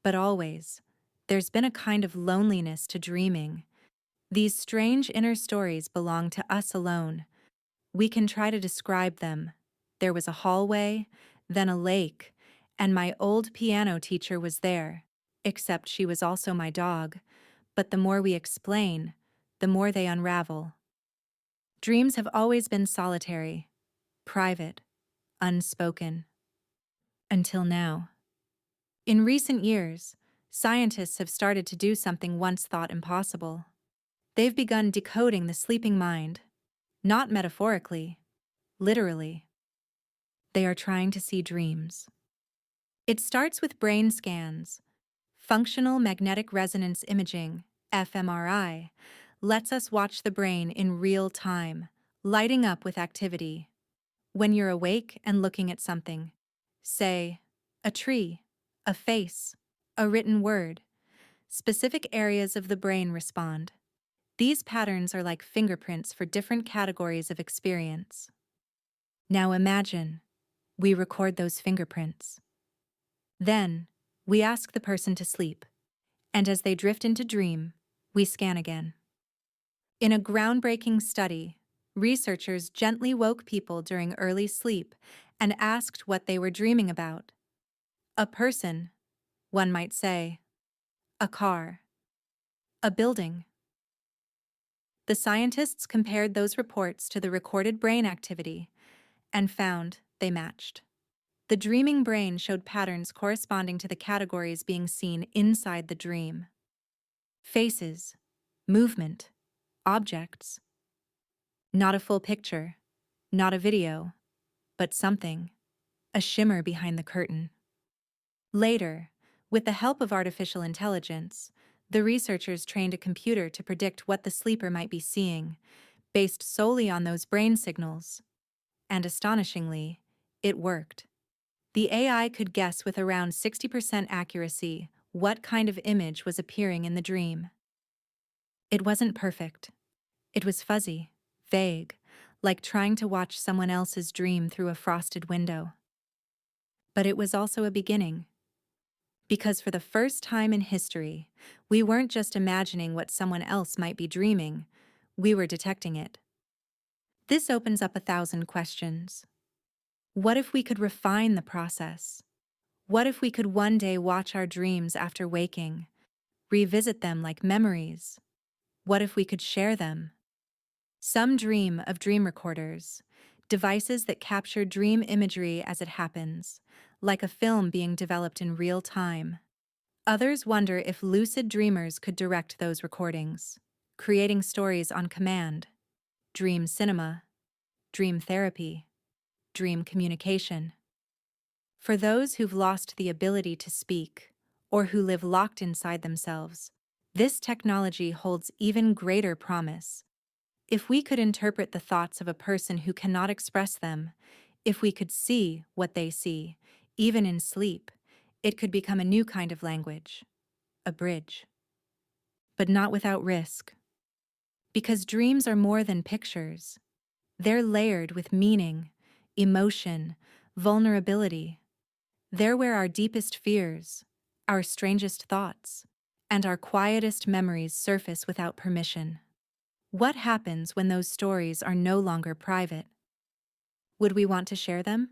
But always, there's been a kind of loneliness to dreaming. These strange inner stories belong to us alone. We can try to describe them. There was a hallway, then a lake, and my old piano teacher was there, except she was also my dog. But the more we explain, the more they unravel. Dreams have always been solitary, private, unspoken. Until now. In recent years, scientists have started to do something once thought impossible. They've begun decoding the sleeping mind, not metaphorically, literally. They are trying to see dreams. It starts with brain scans. Functional magnetic resonance imaging, fMRI, lets us watch the brain in real time, lighting up with activity. When you're awake and looking at something, say, a tree, a face, a written word, specific areas of the brain respond. These patterns are like fingerprints for different categories of experience. Now imagine, we record those fingerprints. Then, we ask the person to sleep, and as they drift into dream, we scan again. In a groundbreaking study, researchers gently woke people during early sleep and asked what they were dreaming about. A person, one might say, a car, a building. The scientists compared those reports to the recorded brain activity and found they matched. The dreaming brain showed patterns corresponding to the categories being seen inside the dream. Faces, movement, objects. Not a full picture, not a video, but something. a shimmer behind the curtain. Later, with the help of artificial intelligence, the researchers trained a computer to predict what the sleeper might be seeing, based solely on those brain signals. And astonishingly, it worked. The AI could guess with around 60% accuracy what kind of image was appearing in the dream. It wasn't perfect. It was fuzzy, vague, like trying to watch someone else's dream through a frosted window. But it was also a beginning. Because for the first time in history, we weren't just imagining what someone else might be dreaming, we were detecting it. This opens up 1,000 questions. What if we could refine the process? What if we could one day watch our dreams after waking, revisit them like memories? What if we could share them? Some dream of dream recorders, devices that capture dream imagery as it happens, like a film being developed in real time. Others wonder if lucid dreamers could direct those recordings, creating stories on command. Dream cinema, dream therapy, dream communication. For those who've lost the ability to speak, or who live locked inside themselves, this technology holds even greater promise. If we could interpret the thoughts of a person who cannot express them, if we could see what they see, even in sleep, it could become a new kind of language, a bridge. But not without risk. Because dreams are more than pictures. They're layered with meaning, emotion, vulnerability. They're where our deepest fears, our strangest thoughts, and our quietest memories surface without permission. What happens when those stories are no longer private? Would we want to share them?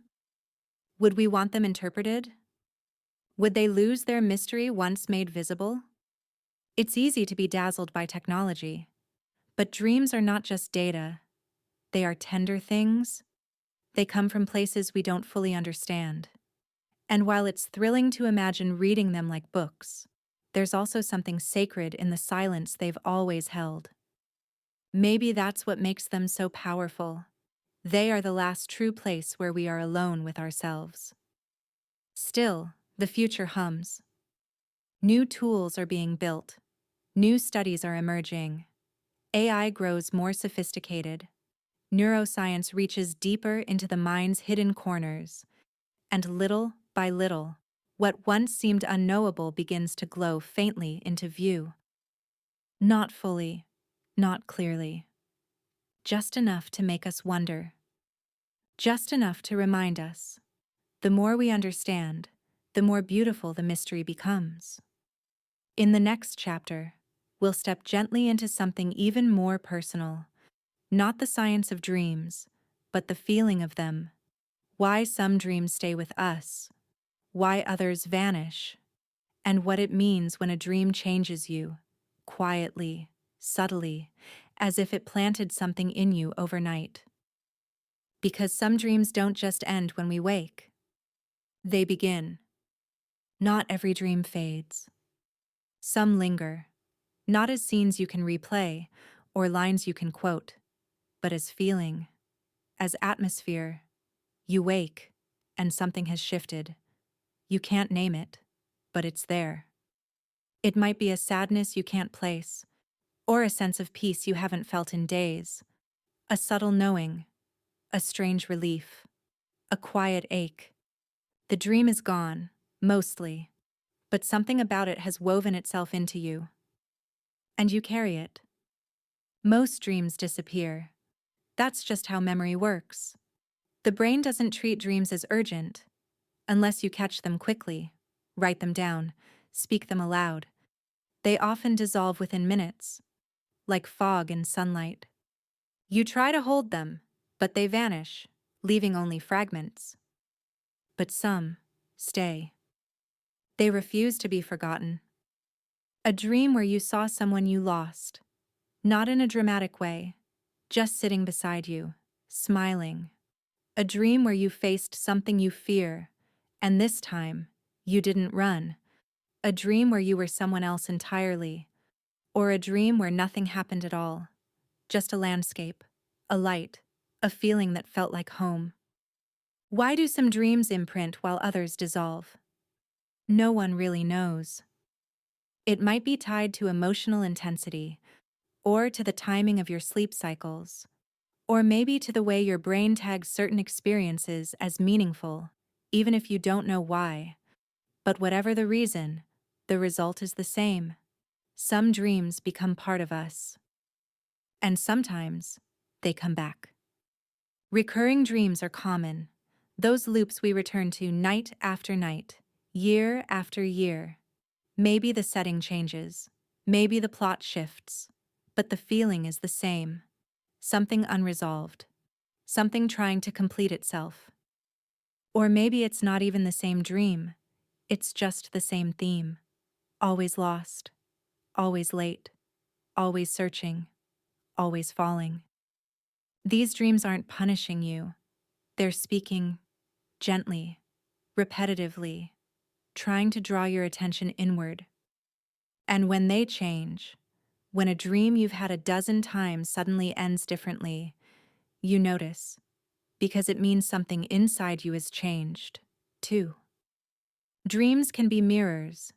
Would we want them interpreted? Would they lose their mystery once made visible? It's easy to be dazzled by technology, but dreams are not just data. They are tender things. They come from places we don't fully understand. And while it's thrilling to imagine reading them like books, there's also something sacred in the silence they've always held. Maybe that's what makes them so powerful. They are the last true place where we are alone with ourselves. Still, the future hums. New tools are being built. New studies are emerging. AI grows more sophisticated. Neuroscience reaches deeper into the mind's hidden corners. And little by little, what once seemed unknowable begins to glow faintly into view. Not fully, not clearly. Just enough to make us wonder. Just enough to remind us. The more we understand, the more beautiful the mystery becomes. In the next chapter, we'll step gently into something even more personal. Not the science of dreams, but the feeling of them. Why some dreams stay with us, why others vanish, and what it means when a dream changes you, quietly, subtly, as if it planted something in you overnight. Because some dreams don't just end when we wake. They begin. Not every dream fades. Some linger, not as scenes you can replay or lines you can quote, but as feeling, as atmosphere. You wake, and something has shifted. You can't name it, but it's there. It might be a sadness you can't place, or a sense of peace you haven't felt in days. A subtle knowing, a strange relief, a quiet ache. The dream is gone, mostly, but something about it has woven itself into you. And you carry it. Most dreams disappear. That's just how memory works. The brain doesn't treat dreams as urgent, unless you catch them quickly, write them down, speak them aloud. They often dissolve within minutes, like fog in sunlight. You try to hold them, but they vanish, leaving only fragments. But some stay. They refuse to be forgotten. A dream where you saw someone you lost, not in a dramatic way, just sitting beside you, smiling. A dream where you faced something you fear, and this time, you didn't run. A dream where you were someone else entirely, or a dream where nothing happened at all. Just a landscape, a light, a feeling that felt like home. Why do some dreams imprint while others dissolve? No one really knows. It might be tied to emotional intensity, or to the timing of your sleep cycles, or maybe to the way your brain tags certain experiences as meaningful, even if you don't know why. But whatever the reason, the result is the same. Some dreams become part of us, and sometimes they come back. Recurring dreams are common, those loops we return to night after night, year after year. Maybe the setting changes, maybe the plot shifts, but the feeling is the same. Something unresolved, something trying to complete itself. Or maybe it's not even the same dream, it's just the same theme. Always lost, always late, always searching, always falling. These dreams aren't punishing you, they're speaking gently, repetitively, trying to draw your attention inward. And when they change, when a dream you've had a dozen times suddenly ends differently, you notice, because it means something inside you has changed, too. Dreams can be mirrors,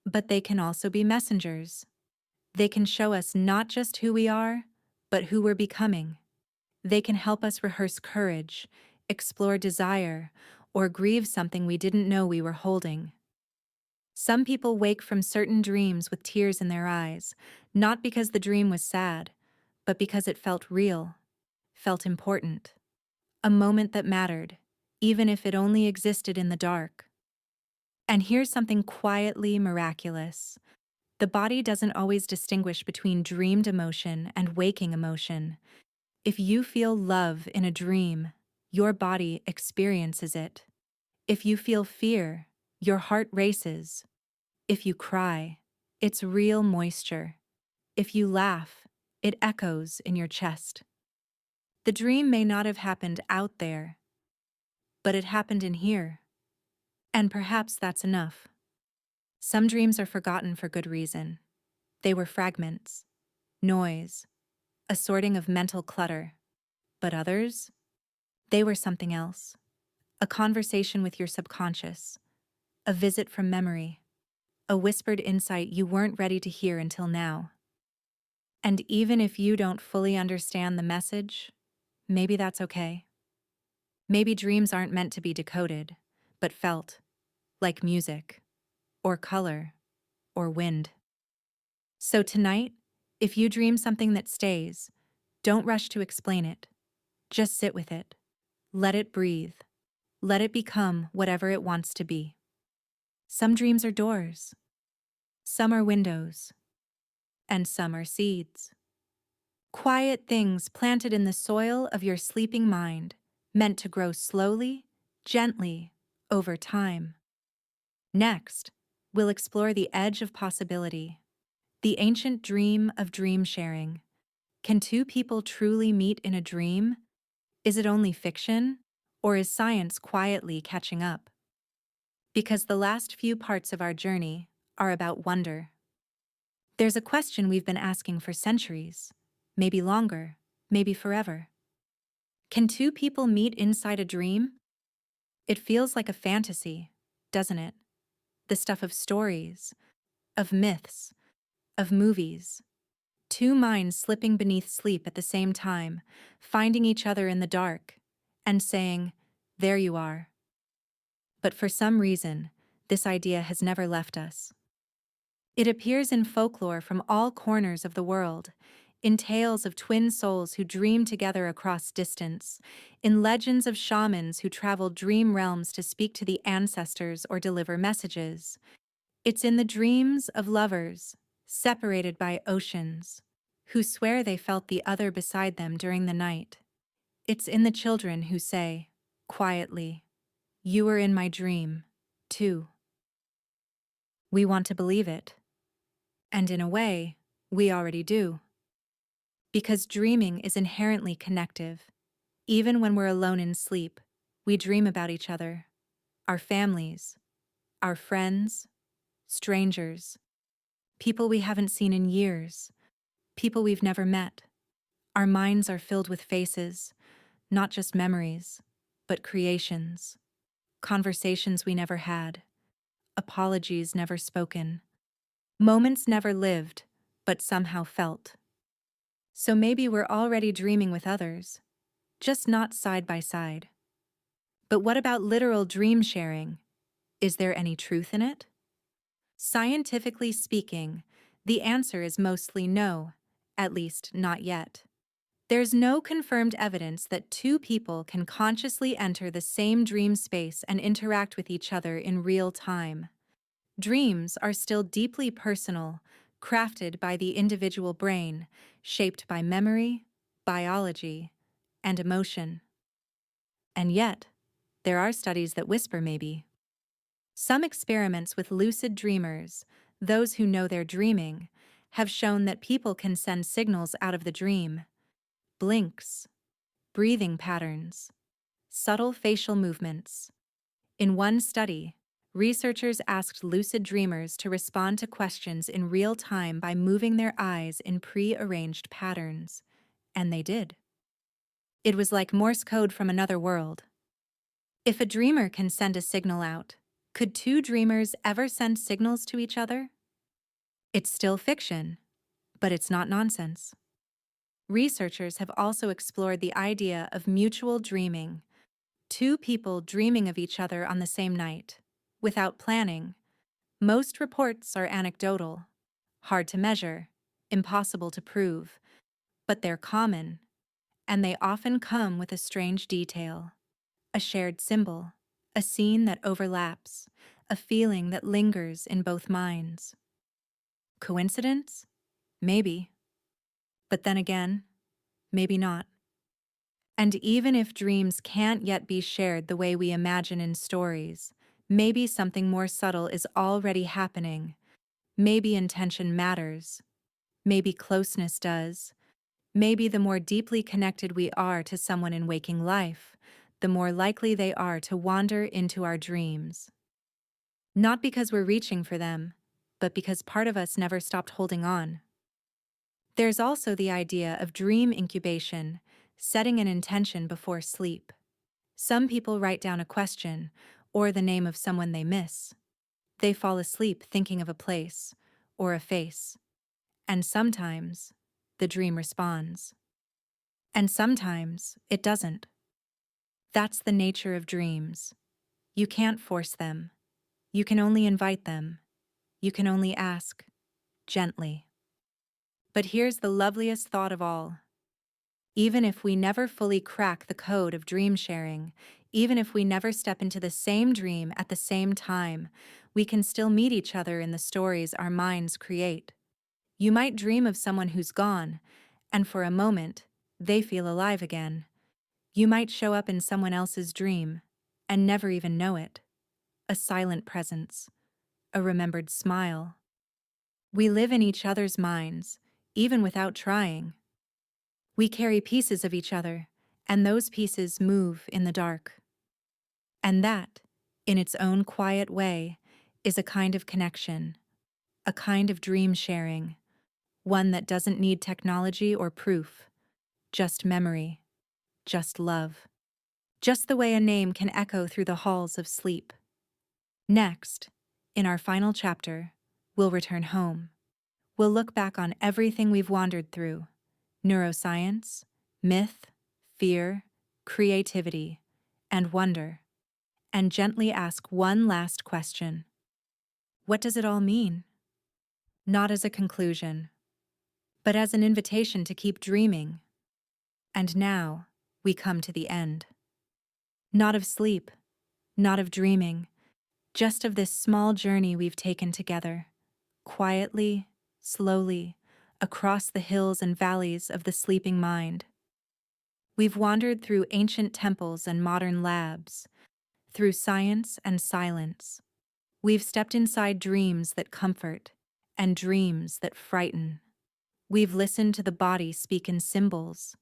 but they can also be messengers. They can show us not just who we are, but who we're becoming. They can help us rehearse courage, explore desire, or grieve something we didn't know we were holding. Some people wake from certain dreams with tears in their eyes, not because the dream was sad, but because it felt real, felt important. A moment that mattered, even if it only existed in the dark. And here's something quietly miraculous. The body doesn't always distinguish between dreamed emotion and waking emotion. If you feel love in a dream, your body experiences it. If you feel fear, your heart races. If you cry, it's real moisture. If you laugh, it echoes in your chest. The dream may not have happened out there, but it happened in here. And perhaps that's enough. Some dreams are forgotten for good reason. They were fragments, noise, a sorting of mental clutter. But others? They were something else. A conversation with your subconscious, a visit from memory, a whispered insight you weren't ready to hear until now. And even if you don't fully understand the message, maybe that's okay. Maybe dreams aren't meant to be decoded, but felt, like music, or color, or wind. So tonight, if you dream something that stays, don't rush to explain it. Just sit with it. Let it breathe. Let it become whatever it wants to be. Some dreams are doors. Some are windows. And some are seeds. Quiet things planted in the soil of your sleeping mind, meant to grow slowly, gently, over time. Next, we'll explore the edge of possibility, the ancient dream of dream sharing. Can two people truly meet in a dream? Is it only fiction, or is science quietly catching up? Because the last few parts of our journey are about wonder. There's a question we've been asking for centuries, maybe longer, maybe forever. Can two people meet inside a dream? It feels like a fantasy, doesn't it? The stuff of stories, of myths, of movies. Two minds slipping beneath sleep at the same time, finding each other in the dark, and saying, "There you are." But for some reason, this idea has never left us. It appears in folklore from all corners of the world, in tales of twin souls who dream together across distance, in legends of shamans who travel dream realms to speak to the ancestors or deliver messages. It's in the dreams of lovers, separated by oceans, who swear they felt the other beside them during the night. It's in the children who say, quietly, "You were in my dream, too." We want to believe it. And in a way, we already do. Because dreaming is inherently connective. Even when we're alone in sleep, we dream about each other, our families, our friends, strangers, people we haven't seen in years, people we've never met. Our minds are filled with faces, not just memories, but creations. Conversations we never had. Apologies never spoken. Moments never lived, but somehow felt. So maybe we're already dreaming with others, just not side by side. But what about literal dream sharing? Is there any truth in it? Scientifically speaking, the answer is mostly no, at least not yet. There's no confirmed evidence that two people can consciously enter the same dream space and interact with each other in real time. Dreams are still deeply personal, crafted by the individual brain, shaped by memory, biology, and emotion. And yet, there are studies that whisper maybe. Some experiments with lucid dreamers, those who know they're dreaming, have shown that people can send signals out of the dream. Blinks, breathing patterns, subtle facial movements. In one study, researchers asked lucid dreamers to respond to questions in real time by moving their eyes in pre-arranged patterns, and they did. It was like Morse code from another world. If a dreamer can send a signal out, could two dreamers ever send signals to each other? It's still fiction, but it's not nonsense. Researchers have also explored the idea of mutual dreaming, two people dreaming of each other on the same night, without planning. Most reports are anecdotal, hard to measure, impossible to prove, but they're common, and they often come with a strange detail. A shared symbol, a scene that overlaps, a feeling that lingers in both minds. Coincidence? Maybe. But then again, maybe not. And even if dreams can't yet be shared the way we imagine in stories, maybe something more subtle is already happening. Maybe intention matters. Maybe closeness does. Maybe the more deeply connected we are to someone in waking life, the more likely they are to wander into our dreams. Not because we're reaching for them, but because part of us never stopped holding on. There's also the idea of dream incubation, setting an intention before sleep. Some people write down a question or the name of someone they miss. They fall asleep thinking of a place or a face. And sometimes the dream responds. And sometimes it doesn't. That's the nature of dreams. You can't force them. You can only invite them. You can only ask, gently. But here's the loveliest thought of all. Even if we never fully crack the code of dream sharing, even if we never step into the same dream at the same time, we can still meet each other in the stories our minds create. You might dream of someone who's gone, and for a moment, they feel alive again. You might show up in someone else's dream, and never even know it. A silent presence, a remembered smile. We live in each other's minds, even without trying. We carry pieces of each other, and those pieces move in the dark. And that, in its own quiet way, is a kind of connection, a kind of dream sharing, one that doesn't need technology or proof, just memory, just love, just the way a name can echo through the halls of sleep. Next, in our final chapter, we'll return home. We'll look back on everything we've wandered through: neuroscience, myth, fear, creativity, and wonder, and gently ask one last question. What does it all mean? Not as a conclusion, but as an invitation to keep dreaming. And now, we come to the end. Not of sleep, not of dreaming, just of this small journey we've taken together, quietly, slowly, across the hills and valleys of the sleeping mind. We've wandered through ancient temples and modern labs, through science and silence. We've stepped inside dreams that comfort and dreams that frighten. We've listened to the body speak in symbols.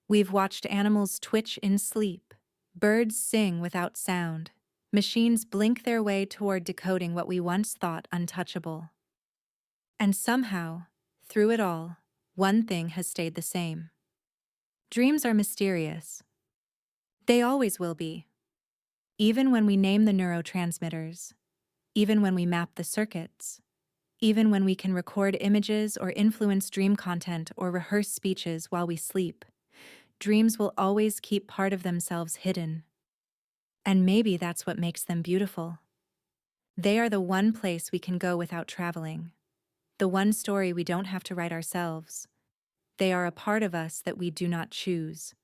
We've watched animals twitch in sleep, birds sing without sound, machines blink their way toward decoding what we once thought untouchable. And somehow, through it all, one thing has stayed the same. Dreams are mysterious. They always will be. Even when we name the neurotransmitters, even when we map the circuits, even when we can record images or influence dream content or rehearse speeches while we sleep, dreams will always keep part of themselves hidden. And maybe that's what makes them beautiful. They are the one place we can go without traveling, the one story we don't have to write ourselves. They are a part of us that we do not choose,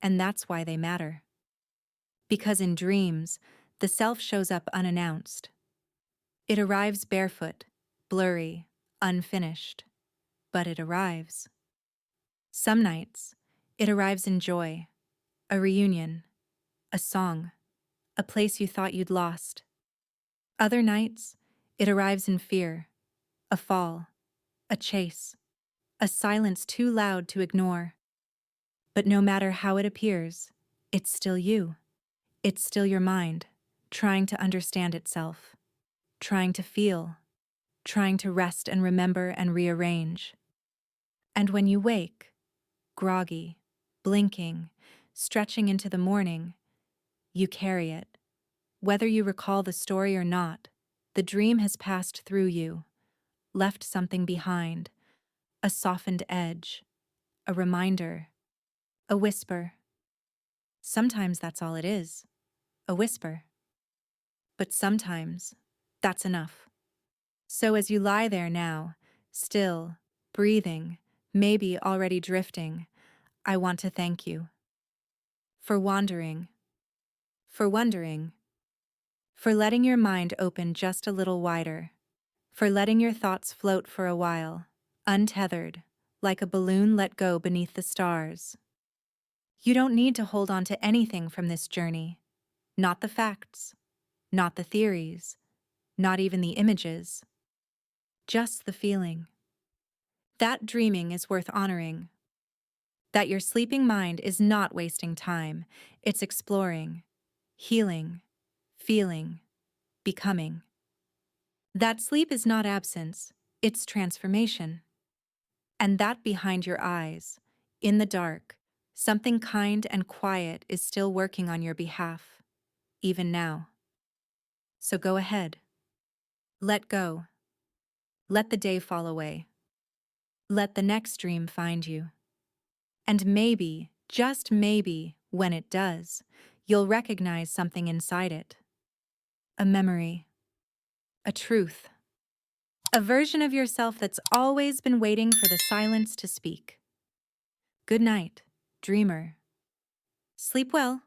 and that's why they matter. Because in dreams, the self shows up unannounced. It arrives barefoot, blurry, unfinished, but it arrives. Some nights, it arrives in joy, a reunion, a song, a place you thought you'd lost. Other nights, it arrives in fear, a fall, a chase, a silence too loud to ignore. But no matter how it appears, it's still you. It's still your mind, trying to understand itself, trying to feel, trying to rest and remember and rearrange. And when you wake, groggy, blinking, stretching into the morning, you carry it. Whether you recall the story or not, the dream has passed through you, left something behind, a softened edge, a reminder, a whisper. Sometimes that's all it is, a whisper. But sometimes that's enough. So as you lie there now, still, breathing, maybe already drifting, I want to thank you. For wandering, for wondering, for letting your mind open just a little wider, for letting your thoughts float for a while, untethered, like a balloon let go beneath the stars. You don't need to hold on to anything from this journey, not the facts, not the theories, not even the images, just the feeling. That dreaming is worth honoring. That your sleeping mind is not wasting time, it's exploring, healing, feeling, becoming. That sleep is not absence, it's transformation. And that behind your eyes, in the dark, something kind and quiet is still working on your behalf, even now. So go ahead. Let go. Let the day fall away. Let the next dream find you. And maybe, just maybe, when it does, you'll recognize something inside it. A memory. A truth. A version of yourself that's always been waiting for the silence to speak. Good night, dreamer. Sleep well.